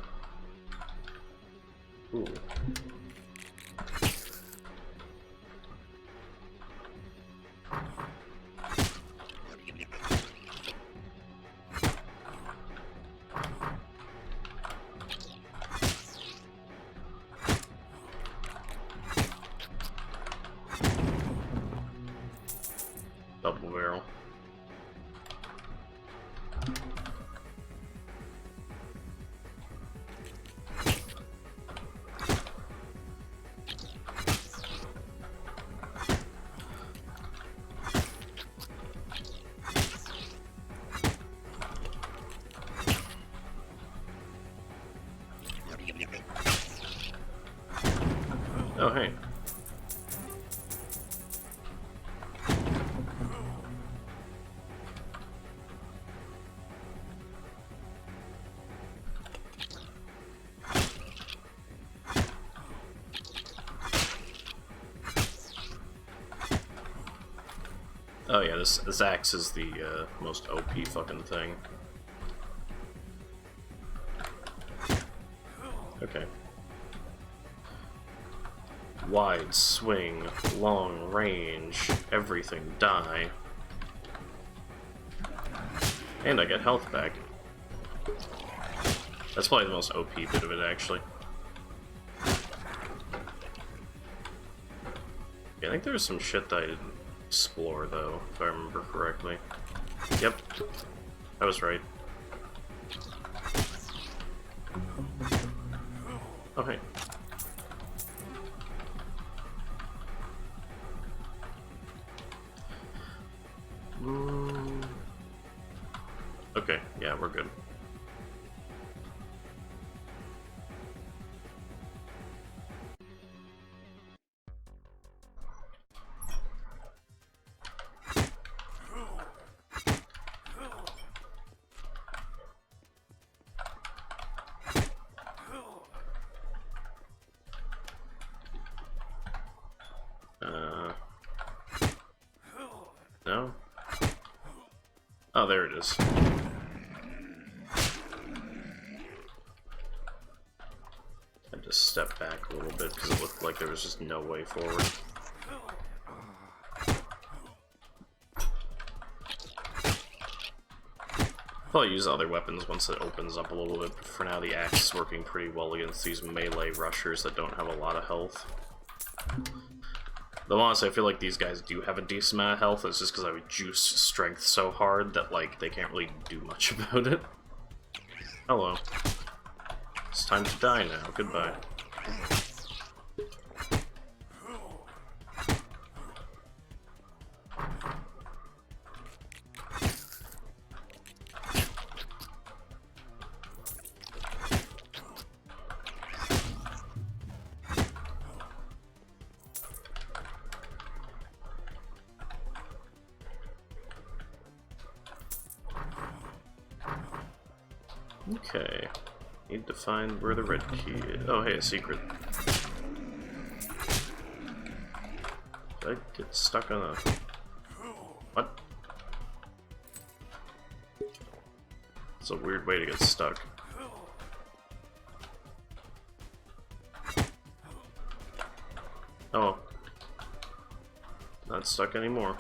Ooh. Double barrel. Oh yeah, this axe is the most OP fucking thing. Okay. Wide swing, long range, everything die. And I get health back. That's probably the most OP bit of it, actually. Yeah, I think there was some shit that I didn't explore, though, if I remember correctly. Yep, I was right. Oh, hey. Okay, yeah, we're good. No? Oh, there it is. I just stepped back a little bit because it looked like there was just no way forward. Probably use other weapons once it opens up a little bit, but for now the axe is working pretty well against these melee rushers that don't have a lot of health. Though honestly, I feel like these guys do have a decent amount of health, it's just because I would juice strength so hard that, like, they can't really do much about it. Hello. It's time to die now, goodbye. Okay. Need to find where the red key is. Oh, hey, a secret. Did I get stuck on a... What? It's a weird way to get stuck. Oh. Not stuck anymore.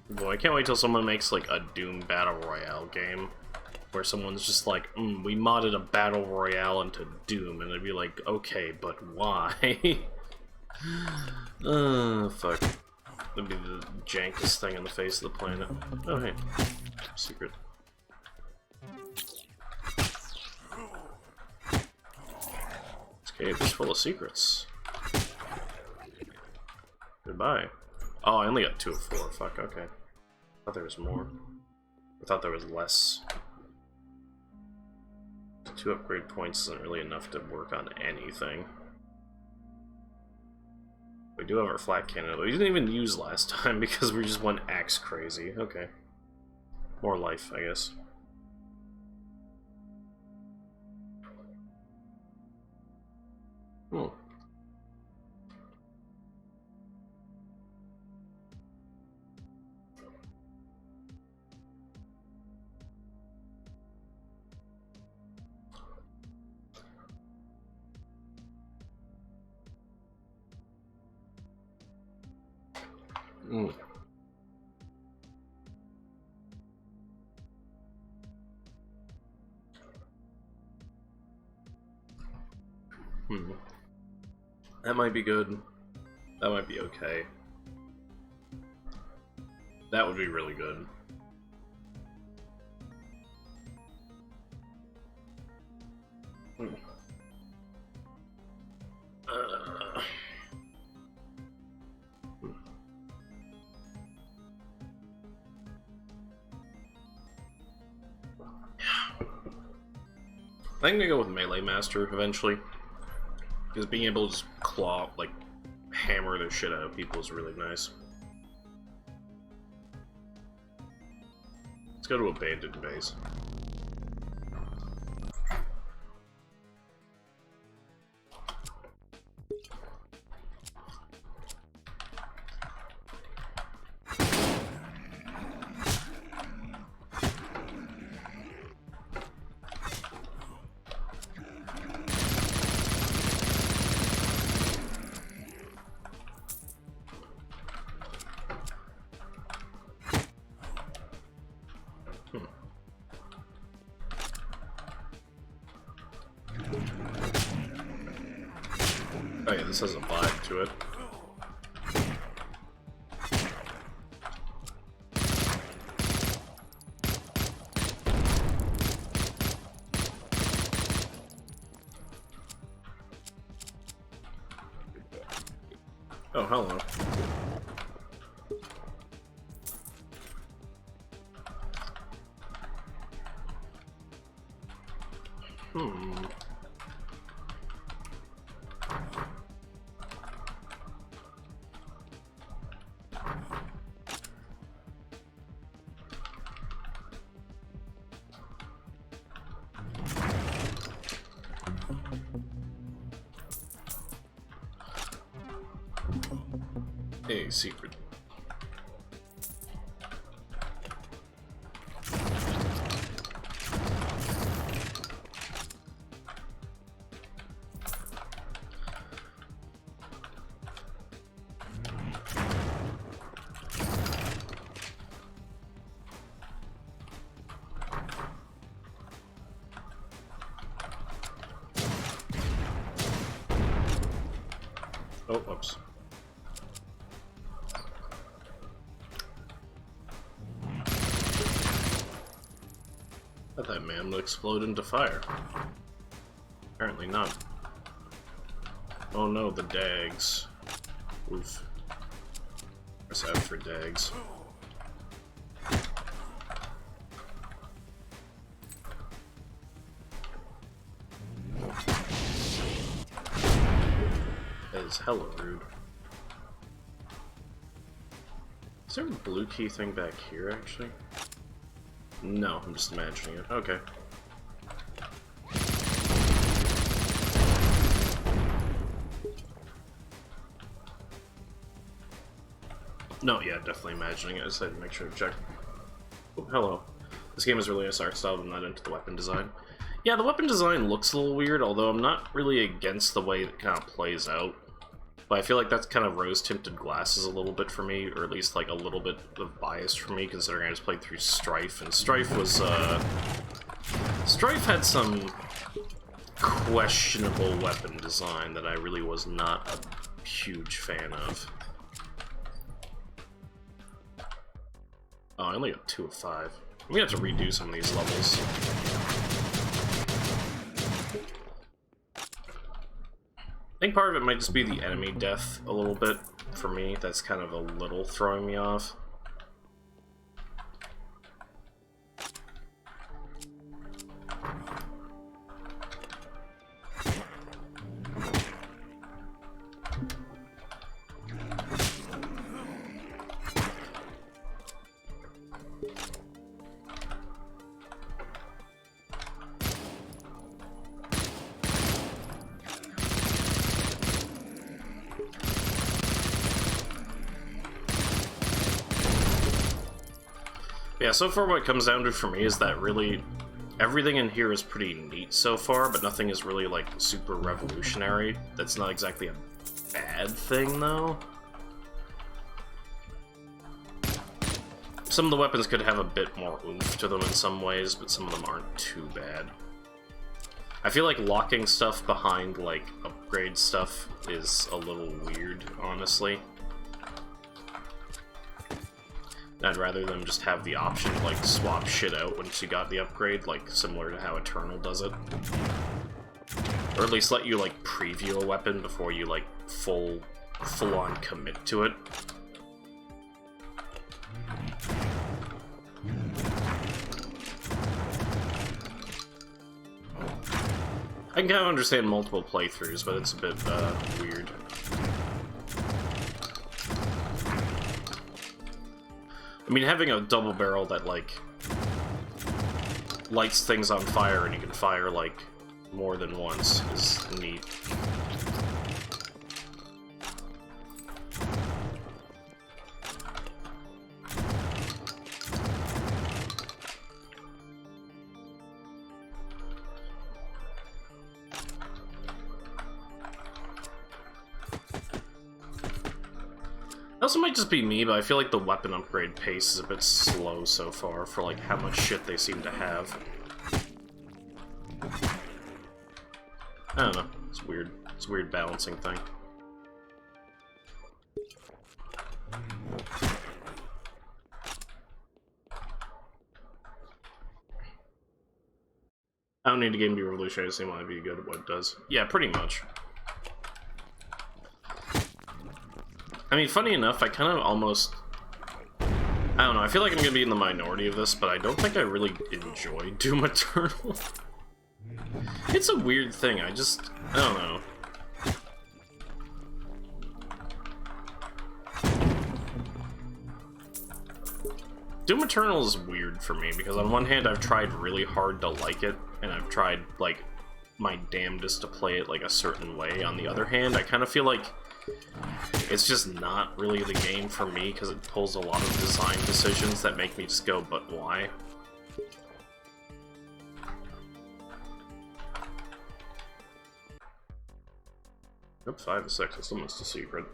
Boy, I can't wait till someone makes like a Doom Battle Royale game where someone's just like, we modded a Battle Royale into Doom, and they'd be like, okay, but why? Fuck. That'd be the jankest thing on the face of the planet. Oh, hey. Secret. This cave is full of secrets. Goodbye. Oh, I only got 2 of 4. Fuck, okay. I thought there was more. I thought there was less. 2 upgrade points isn't really enough to work on anything. We do have our flat cannon, but we didn't even use last time because we just went axe crazy. Okay. More life, I guess. Hmm. Mm. That might be good. That might be okay. That would be really good. I think I'm gonna go with Melee Master eventually. Because being able to just claw, like, hammer the shit out of people is really nice. Let's go to abandoned base. Oh yeah, this has a vibe to it. Oh, hello. A secret. Oh, oops. I thought that man would explode into fire. Apparently not. Oh no, the dags. Oof. Press out for dags. That is hella rude. Is there a blue key thing back here, actually? No, I'm just imagining it. Okay. No, yeah, definitely imagining it. I just had to make sure to check. Oh, hello. This game is really nice art style, but not into the weapon design. Yeah, the weapon design looks a little weird, although I'm not really against the way it kind of plays out. But I feel like that's kind of rose-tinted glasses a little bit for me, or at least like a little bit of bias for me, considering I just played through Strife, and Strife was, Strife had some questionable weapon design that I really was not a huge fan of. Oh, I only got 2 of 5. I'm gonna have to redo some of these levels. I think part of it might just be the enemy death a little bit, for me. That's kind of a little throwing me off. Yeah, so far what it comes down to for me is that really everything in here is pretty neat so far, but nothing is really, like, super revolutionary. That's not exactly a bad thing, though. Some of the weapons could have a bit more oomph to them in some ways, but some of them aren't too bad. I feel like locking stuff behind, like, upgrade stuff is a little weird, honestly. I'd rather them just have the option to, like, swap shit out once you got the upgrade, like, similar to how Eternal does it. Or at least let you, like, preview a weapon before you, like, full-on commit to it. I can kind of understand multiple playthroughs, but it's a bit, weird. I mean, having a double barrel that, like, lights things on fire and you can fire, like, more than once is neat. Also might just be me, but I feel like the weapon upgrade pace is a bit slow so far for like how much shit they seem to have. I don't know. It's weird. It's a weird balancing thing. I don't need a game to be revolutionary, it seems like be good at what it does. Yeah, pretty much. I mean, funny enough, I kind of almost... I don't know, I feel like I'm gonna be in the minority of this, but I don't think I really enjoy Doom Eternal. It's a weird thing, I don't know. Doom Eternal is weird for me, because on one hand I've tried really hard to like it, and I've tried, like, my damnedest to play it, like, a certain way. On the other hand, I kind of feel like it's just not really the game for me, because it pulls a lot of design decisions that make me just go, but why? Oops, 5 and 6, it's almost a secret.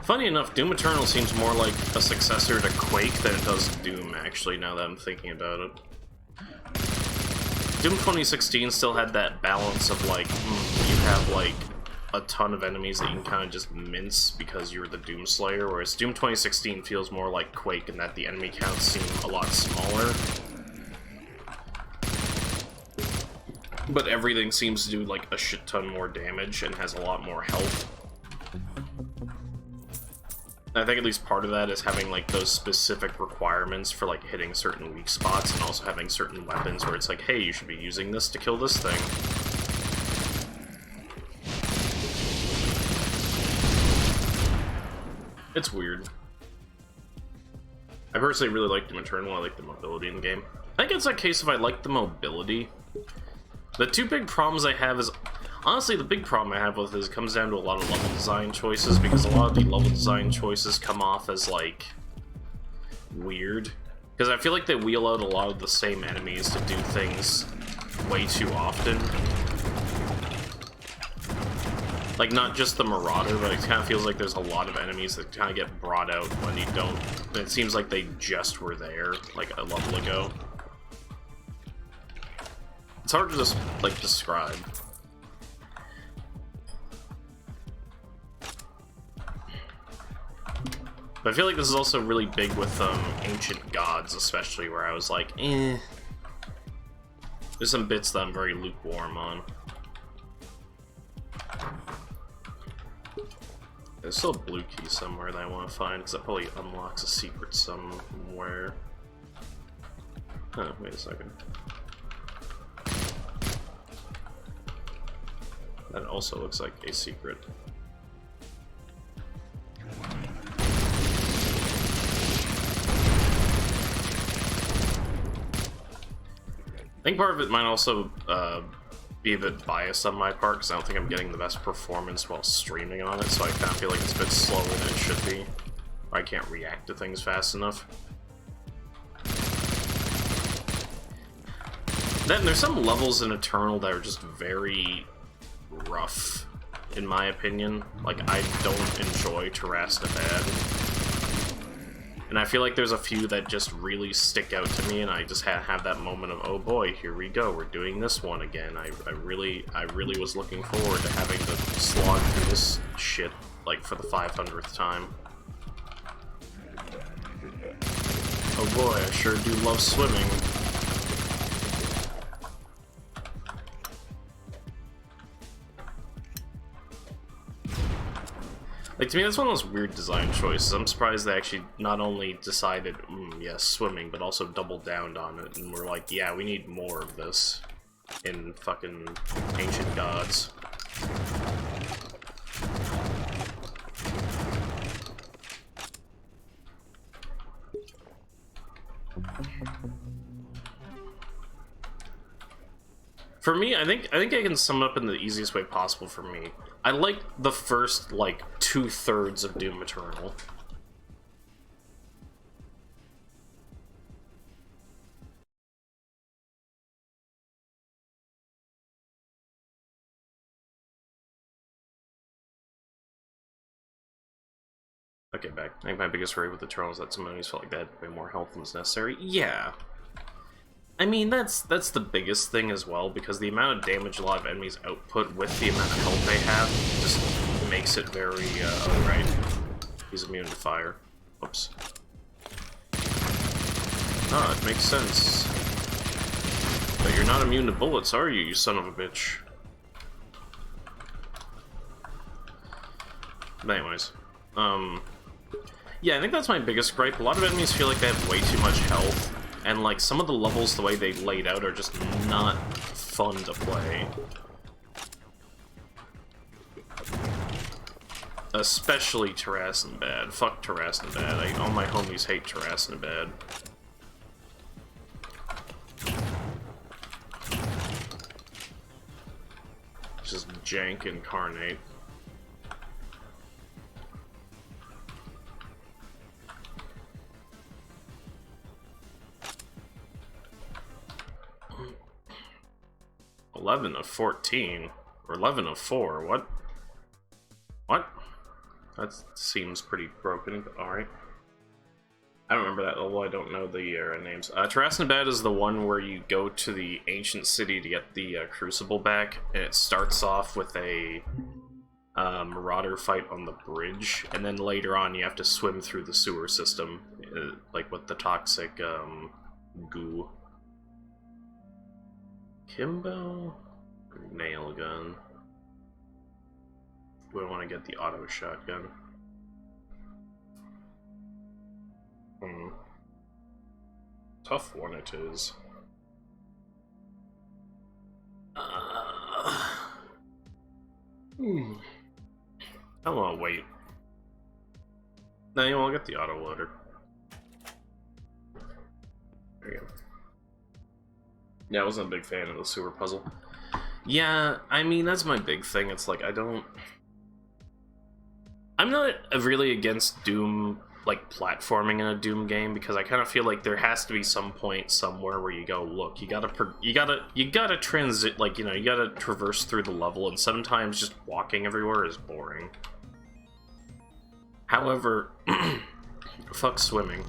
Funny enough, Doom Eternal seems more like a successor to Quake than it does Doom, actually, now that I'm thinking about it. Doom 2016 still had that balance of, like, you have, like, a ton of enemies that you can kind of just mince because you're the Doom Slayer, whereas Doom 2016 feels more like Quake in that the enemy counts seem a lot smaller. But everything seems to do, like, a shit ton more damage and has a lot more health. I think at least part of that is having, like, those specific requirements for, like, hitting certain weak spots, and also having certain weapons where it's like, hey, you should be using this to kill this thing. It's weird. I personally really like Doom Eternal. I like the mobility in the game. I think it's a case of I like the mobility. The two big problems I have is... Honestly, the big problem I have with this comes down to a lot of level design choices, because a lot of the level design choices come off as, like, weird. Because I feel like they wheel out a lot of the same enemies to do things way too often. Like, not just the Marauder, but it kind of feels like there's a lot of enemies that kind of get brought out when you don't... And it seems like they just were there, like, a level ago. It's hard to just, like, describe. But I feel like this is also really big with Ancient Gods, especially, where I was like, eh. There's some bits that I'm very lukewarm on. There's still a blue key somewhere that I want to find, because that probably unlocks a secret somewhere. Oh, wait a second. That also looks like a secret. I think part of it might also be a bit biased on my part, because I don't think I'm getting the best performance while streaming on it, so I kind of feel like it's a bit slower than it should be. Or I can't react to things fast enough. Then there's some levels in Eternal that are just very rough, in my opinion. Like, I don't enjoy Terrastabad. And I feel like there's a few that just really stick out to me, and I just have that moment of, oh boy, here we go, we're doing this one again. I really was looking forward to having to slog through this shit, like, for the 500th time. Oh boy, I sure do love swimming. Like, to me, that's one of those weird design choices. I'm surprised they actually not only decided, yes, swimming, but also doubled down on it, and we're like, yeah, we need more of this. in fucking Ancient Gods. For me, I think I can sum it up in the easiest way possible for me. I like the first, like, 2/3 of Doom Eternal. Okay, back. I think my biggest worry with the Eternal is that some enemies felt like they had way more health than was necessary. Yeah. I mean, that's the biggest thing as well, because the amount of damage a lot of enemies output with the amount of health they have just makes it very, oh, right. He's immune to fire. Whoops. Ah, it makes sense. But you're not immune to bullets, are you son of a bitch? But anyways, yeah, I think that's my biggest gripe. A lot of enemies feel like they have way too much health, and like some of the levels, the way they laid out, are just not fun to play. Especially Terrassenbad. Fuck Terrassenbad. All my homies hate Terrassenbad. Just jank incarnate. $11 of 14 or 11 of 4. What? What? That seems pretty broken, but alright. I don't remember that level, I don't know the names. Terrassenbad is the one where you go to the ancient city to get the Crucible back, and it starts off with a Marauder fight on the bridge, and then later on you have to swim through the sewer system, like with the toxic goo. Kimbo? Nail gun. We want to get the auto shotgun. Tough one it is. I don't want to wait. No, you want to get the auto loader. There you go. Yeah, I wasn't a big fan of the sewer puzzle. Yeah, I mean, that's my big thing. It's like, I'm not really against Doom, like, platforming in a Doom game, because I kind of feel like there has to be some point somewhere where you go, look, you gotta transit, like, you know, you gotta traverse through the level, and sometimes just walking everywhere is boring. However, fuck swimming.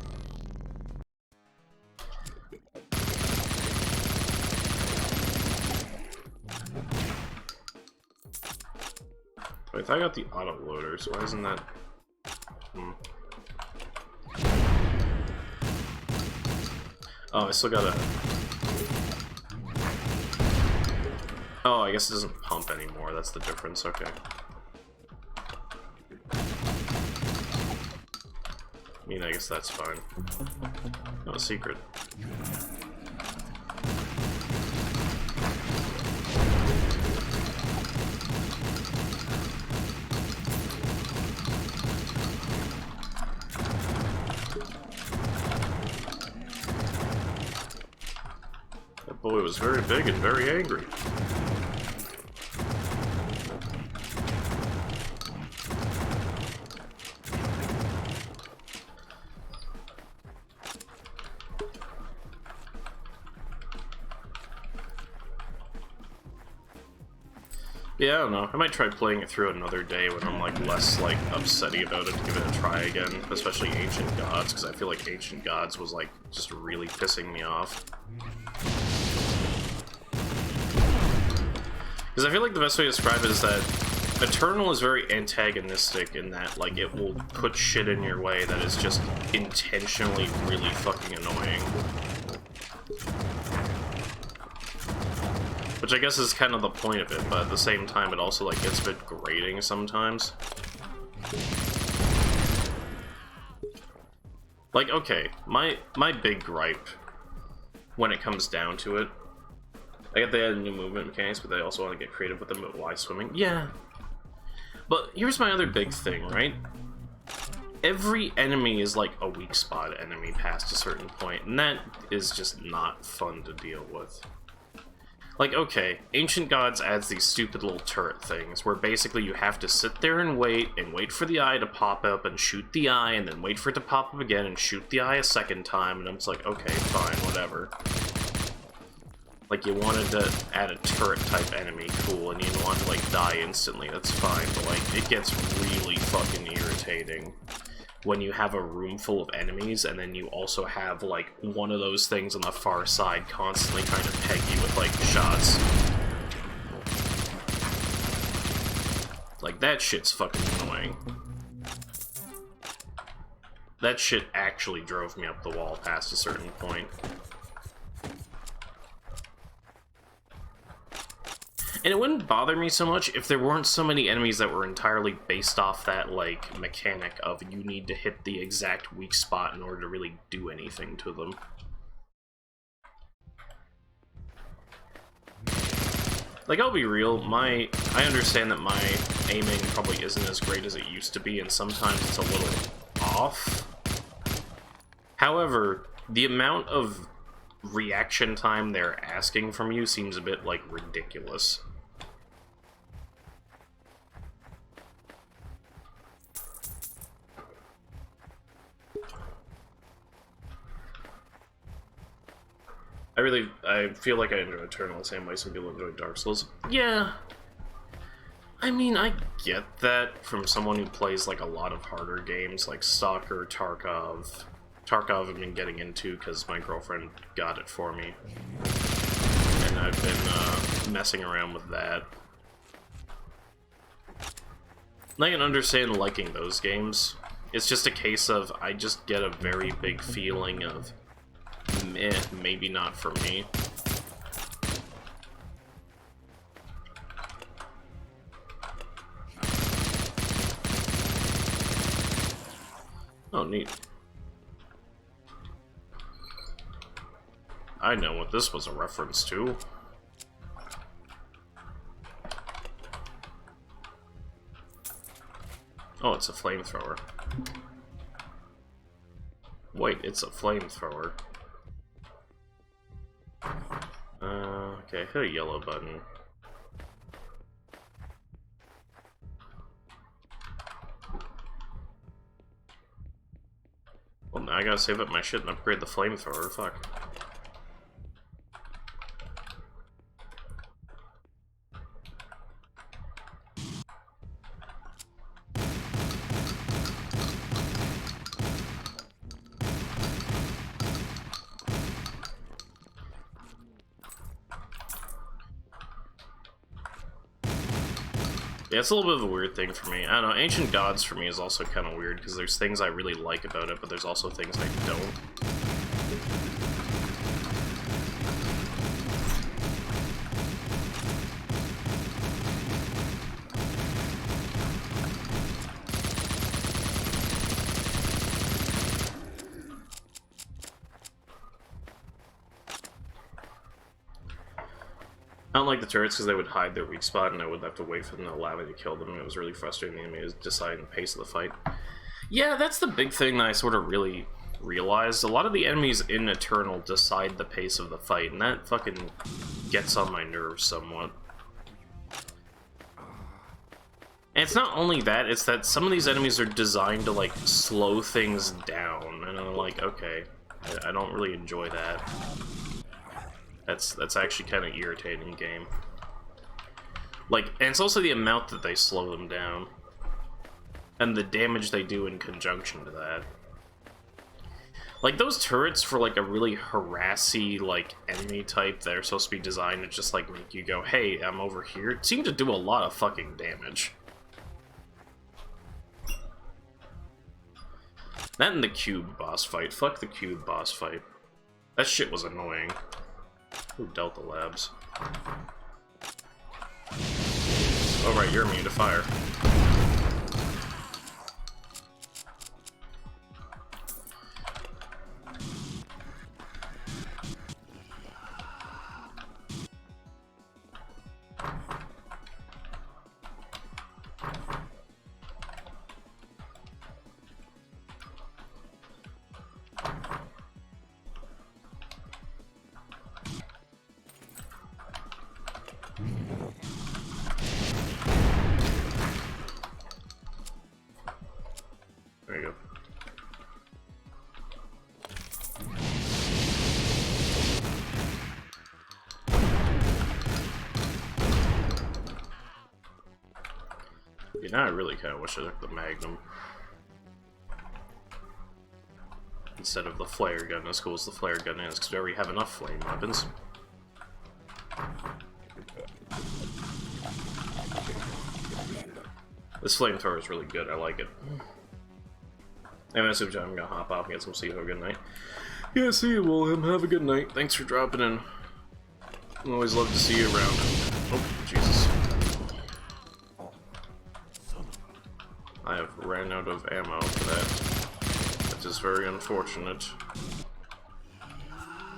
Wait, I got the auto loader, so why isn't that... Oh, I still gotta... Oh, I guess it doesn't pump anymore, that's the difference, okay. I mean, I guess that's fine. No secret. That boy was very big and very angry. Yeah, I don't know. I might try playing it through another day when I'm like less like upsetty about it to give it a try again, especially Ancient Gods, because I feel like Ancient Gods was like just really pissing me off. Because I feel like the best way to describe it is that Eternal is very antagonistic in that like it will put shit in your way that is just intentionally really fucking annoying. Which I guess is kind of the point of it, but at the same time it also like gets a bit grating sometimes. Like, okay, my big gripe when it comes down to it I get they added new movement mechanics, but they also want to get creative with them. But why swimming? Yeah. But here's my other big thing, right? Every enemy is like a weak spot enemy past a certain point, and that is just not fun to deal with. Like, okay, Ancient Gods adds these stupid little turret things, where basically you have to sit there and wait for the eye to pop up and shoot the eye, and then wait for it to pop up again and shoot the eye a second time, and I'm just like, okay, fine, whatever. Like, you wanted to add a turret-type enemy, cool, and you didn't want to, like, die instantly, that's fine, but, like, it gets really fucking irritating when you have a room full of enemies, and then you also have, like, one of those things on the far side constantly trying to peg you with, like, shots. Like, that shit's fucking annoying. That shit actually drove me up the wall past a certain point. And it wouldn't bother me so much if there weren't so many enemies that were entirely based off that, like, mechanic of you need to hit the exact weak spot in order to really do anything to them. Like, I'll be real, I understand that my aiming probably isn't as great as it used to be, and sometimes it's a little off. However, the amount of reaction time they're asking from you seems a bit, like, ridiculous. I feel like I enjoy Eternal the same way some people enjoy Dark Souls. Yeah. I mean, I get that from someone who plays, like, a lot of harder games, like Stalker, Tarkov. Tarkov I've been getting into because my girlfriend got it for me. And I've been messing around with that. And I can understand liking those games. It's just a case of, I just get a very big feeling of, meh, maybe not for me. Oh, neat. I know what this was a reference to. Oh, it's a flamethrower. Wait, it's a flamethrower. Okay, hit a yellow button. Well, now I gotta save up my shit and upgrade the flamethrower, fuck. Yeah, it's a little bit of a weird thing for me. I don't know, Ancient Gods for me is also kind of weird, because there's things I really like about it, but there's also things I don't. I don't like the turrets because they would hide their weak spot and I would have to wait for them to allow me to kill them, and it was really frustrating. The enemy was deciding the pace of the fight. Yeah, that's the big thing that I sort of really realized. A lot of the enemies in Eternal decide the pace of the fight, and that fucking gets on my nerves somewhat. And it's not only that, it's that some of these enemies are designed to, like, slow things down, and I'm like, okay, I don't really enjoy that. That's actually kind of irritating game. Like, and it's also the amount that they slow them down. And the damage they do in conjunction to that. Like, those turrets for, like, a really harassy, like, enemy type that are supposed to be designed to just, like, make you go, hey, I'm over here, seem to do a lot of fucking damage. That and the cube boss fight. Fuck the cube boss fight. That shit was annoying. Ooh, Delta Labs. Oh right, you're immune to fire. now I really kind of wish I took the Magnum instead of the flare gun, as cool as the flare gun is, because we already have enough flame weapons. This flamethrower is really good, I like it. Anyway, so I'm gonna hop off and get some sleep. Have a good night. Yeah, see you, William. Have a good night. Thanks for dropping in. I always love to see you around. Oh, Jesus. I have ran out of ammo for that. That is very unfortunate.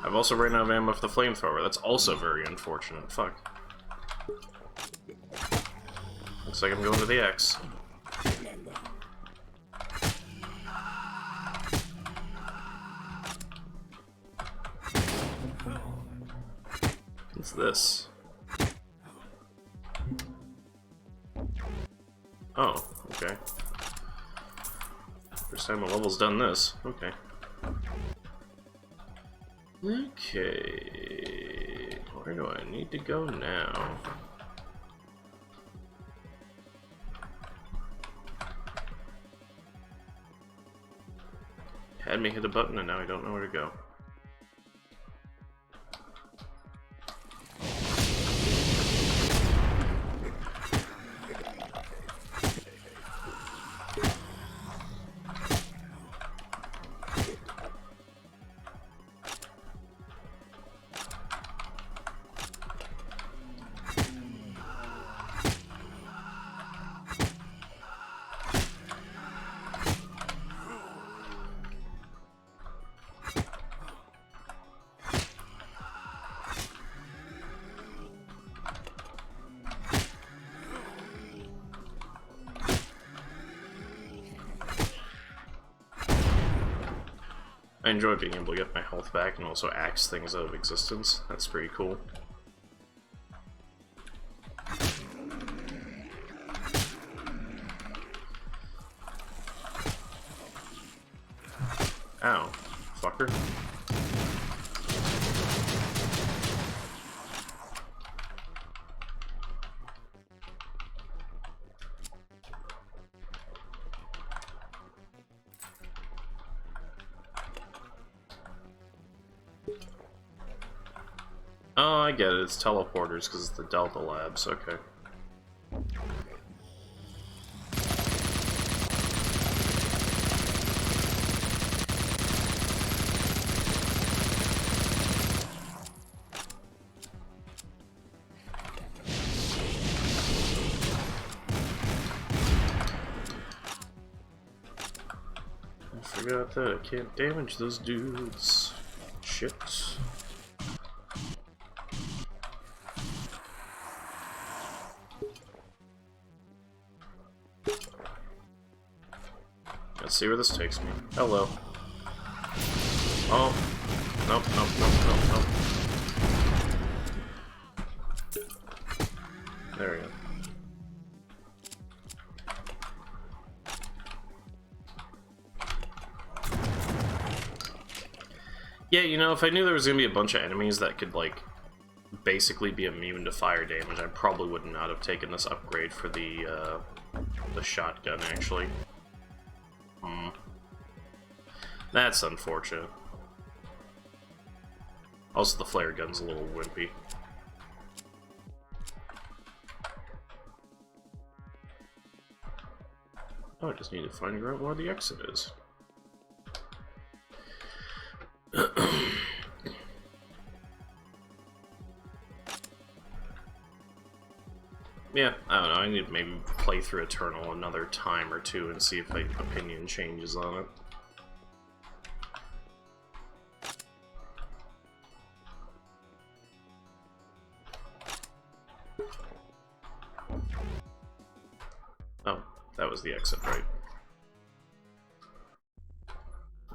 I've also ran out of ammo for the flamethrower. That's also very unfortunate. Fuck. Looks like I'm going to the X. What's this? Oh, okay. First time a level's done this. Okay. Okay. Where do I need to go now? Had me hit a button and now I don't know where to go. I enjoy being able to get my health back and also axe things out of existence. That's pretty cool. Ow, fucker. Oh, I get it. It's teleporters because it's the Delta Labs. Okay. I forgot that I can't damage those dudes. Shit. Let's see where this takes me. Hello. Oh. Nope, nope, nope, nope, nope. There we go. Yeah, you know, if I knew there was gonna be a bunch of enemies that could, like, basically be immune to fire damage, I probably would not have taken this upgrade for the shotgun, actually. That's unfortunate. Also, the flare gun's a little wimpy. Oh, I just need to find out where the exit is. Yeah, I don't know, I need to maybe play through Eternal another time or two and see if my opinion changes on it. Oh, that was the exit, right?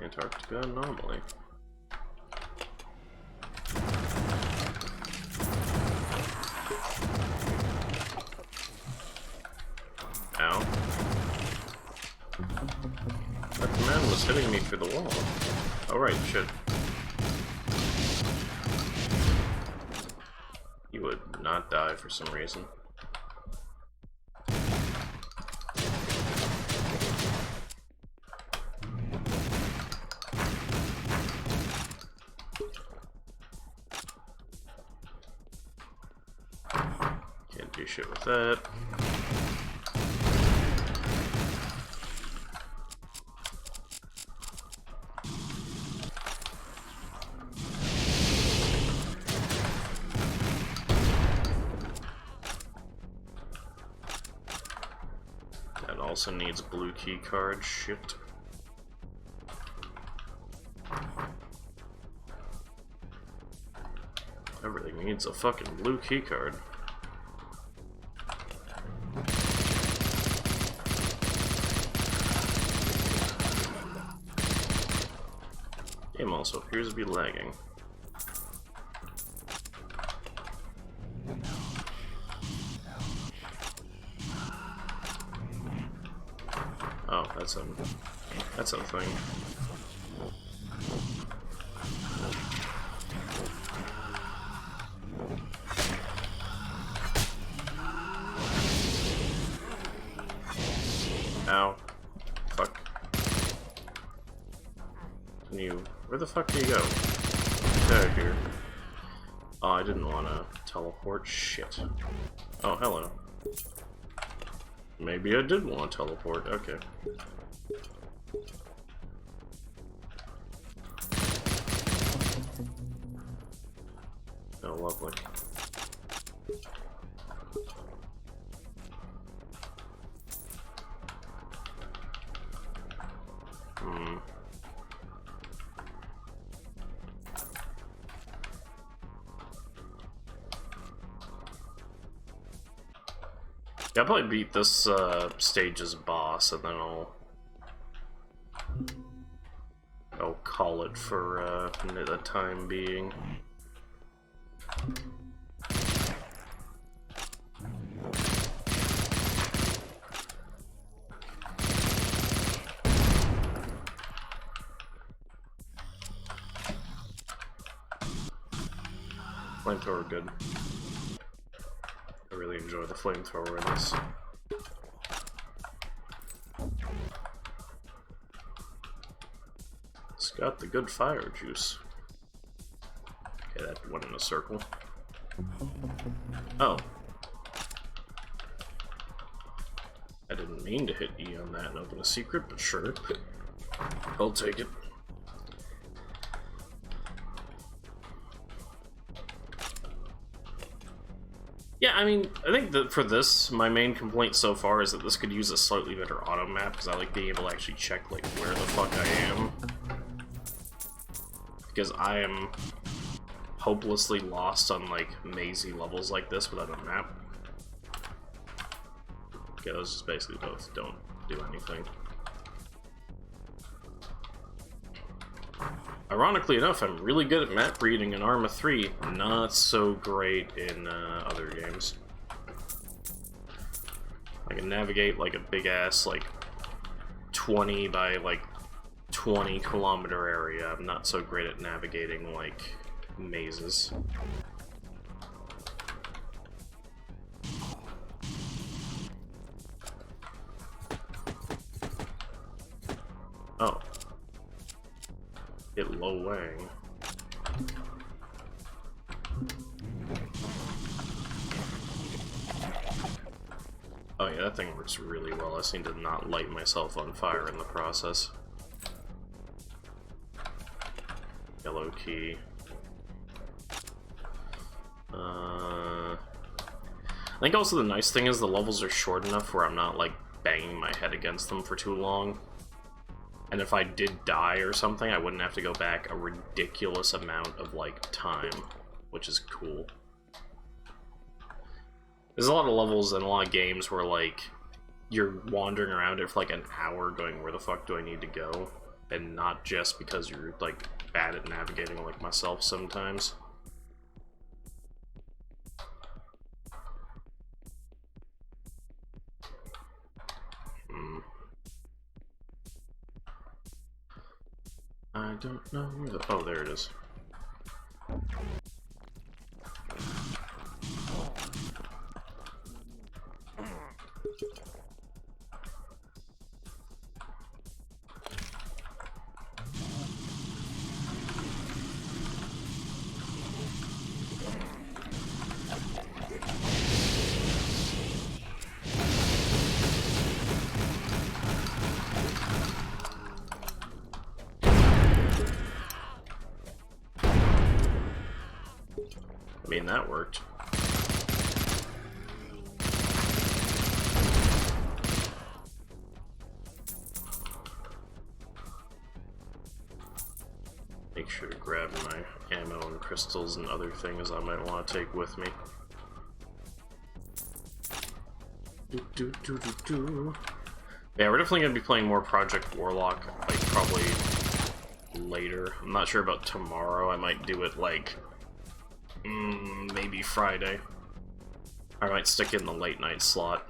Antarctica anomaly. Ow. That man was hitting me through the wall. Oh right, shit. He would not die for some reason. do shit with that. That also needs blue key card. Shit. Everything needs a fucking blue key card. Game also appears to be lagging. Oh, that's a thing. Ow. Fuck. Can you... Where the fuck do you go? Get out of here. Oh, I didn't want to teleport. Shit. Oh, hello. Maybe I did want to teleport. Okay. Oh, lovely. Yeah, I'll probably beat this stage's boss, and then I'll call it for the time being. Flamethrower good. I really enjoy the flamethrower in this. It's got the good fire juice. Okay, that went in a circle. Oh. I didn't mean to hit E on that and open a secret, but sure. I'll take it. Yeah, I mean, I think that for this, my main complaint so far is that this could use a slightly better auto map, because I like being able to actually check, like, where the fuck I am. Because I am hopelessly lost on, like, mazy levels like this without a map. Okay, those just basically both don't do anything. Ironically enough, I'm really good at map reading in Arma 3, not so great in other games. I can navigate like a big ass, like 20 by like 20 kilometer area. I'm not so great at navigating like mazes. Oh. Get low wang. Oh yeah, that thing works really well. I seem to not light myself on fire in the process. Yellow key. I think also the nice thing is the levels are short enough where I'm not like banging my head against them for too long. And if I did die or something, I wouldn't have to go back a ridiculous amount of, like, time, which is cool. There's a lot of levels in a lot of games where, like, you're wandering around it for, like, an hour going, where the fuck do I need to go? And not just because you're, like, bad at navigating like myself sometimes. I don't know where the... Oh, there it is. and that worked. Make sure to grab my ammo and crystals and other things I might want to take with me. Yeah, we're definitely going to be playing more Project Warlock, like, probably later. I'm not sure about tomorrow. I might do it, like, maybe Friday. I might stick it in the late night slot.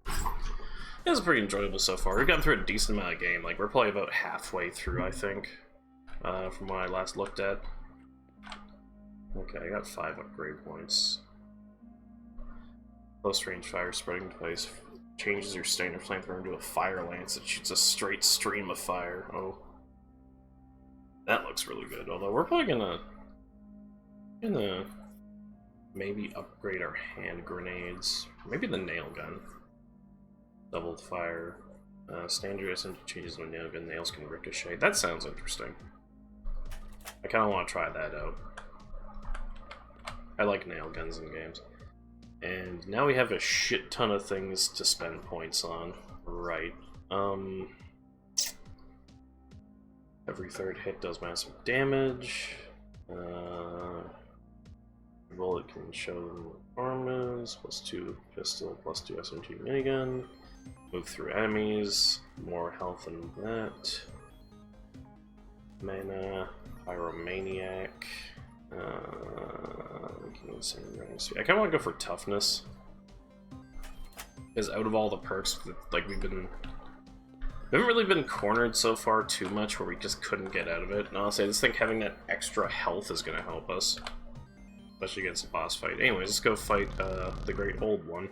It was pretty enjoyable so far. We've gotten through a decent amount of game. Like, we're probably about halfway through, I think, from what I last looked at. Okay, I got 5 upgrade points. Close range fire spreading device changes your standard flamethrower into a fire lance that shoots a straight stream of fire. Oh. That looks really good, although we're probably gonna maybe upgrade our hand grenades. Maybe the nail gun. Doubled fire. Standard SMG changes when nail gun nails can ricochet. That sounds interesting. I kinda wanna try that out. I like nail guns in games. And now we have a shit ton of things to spend points on. Right. Every third hit does massive damage. Bullet can show them what arm is. +2 pistol, +2 SMG minigun. Move through enemies. More health than that. Mana. Pyromaniac. I kind of want to go for toughness, because out of all the perks, like we haven't really been cornered so far too much where we just couldn't get out of it. And honestly, I just think having that extra health is going to help us, especially against a boss fight. Anyways, let's go fight the Great Old One.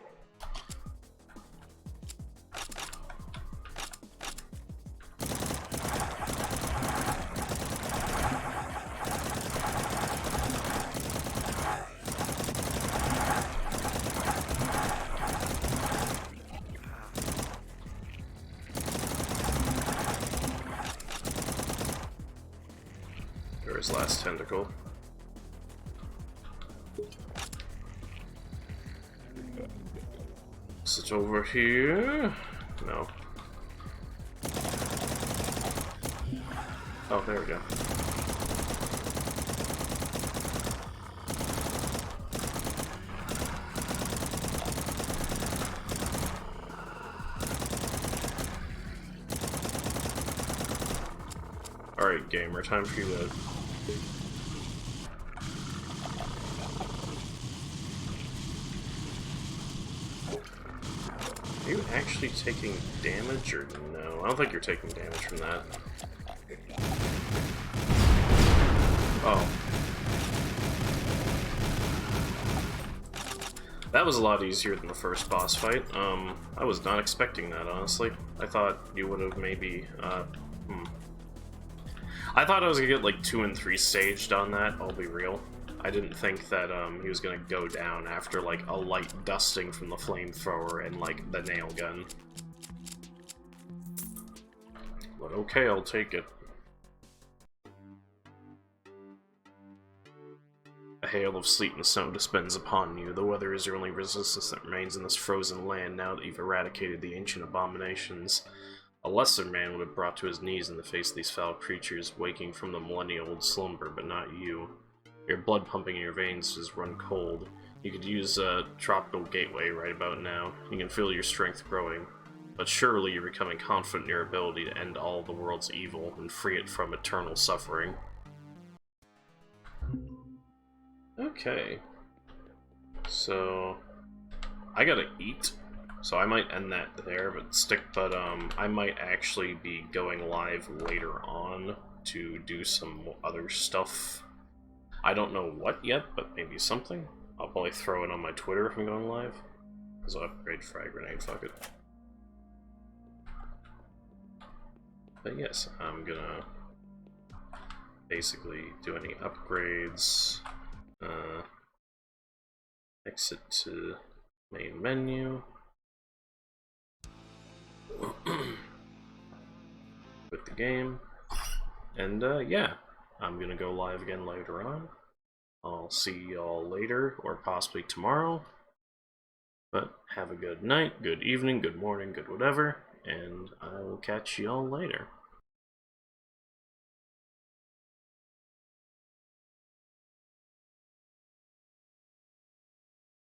Last tentacle. Is it over here? No. Oh, there we go. Alright, gamer, time for you to... Are you actually taking damage, or no? I don't think you're taking damage from that. Oh. That was a lot easier than the first boss fight. I was not expecting that, honestly. I thought you would have maybe, I thought I was gonna get like 2 and 3 staged on that, I'll be real. I didn't think that he was gonna go down after like a light dusting from the flamethrower and like the nail gun. But okay, I'll take it. A hail of sleet and snow descends upon you. The weather is your only resistance that remains in this frozen land now that you've eradicated the ancient abominations. A lesser man would have brought to his knees in the face of these foul creatures, waking from the millennia-old slumber, but not you. Your blood pumping in your veins has run cold. You could use a tropical gateway right about now. You can feel your strength growing. But surely you're becoming confident in your ability to end all the world's evil and free it from eternal suffering. Okay. So... I gotta eat. So I might end that there, but I might actually be going live later on to do some other stuff. I don't know what yet, but maybe something. I'll probably throw it on my Twitter if I'm going live. Because I'll upgrade frag grenade, fuck it. But yes, I'm gonna basically do any upgrades. Exit to main menu. With the game. And yeah, I'm gonna go live again later on. I'll see y'all later, or possibly tomorrow. But have a good night, good evening, good morning, good whatever, and I will catch y'all later.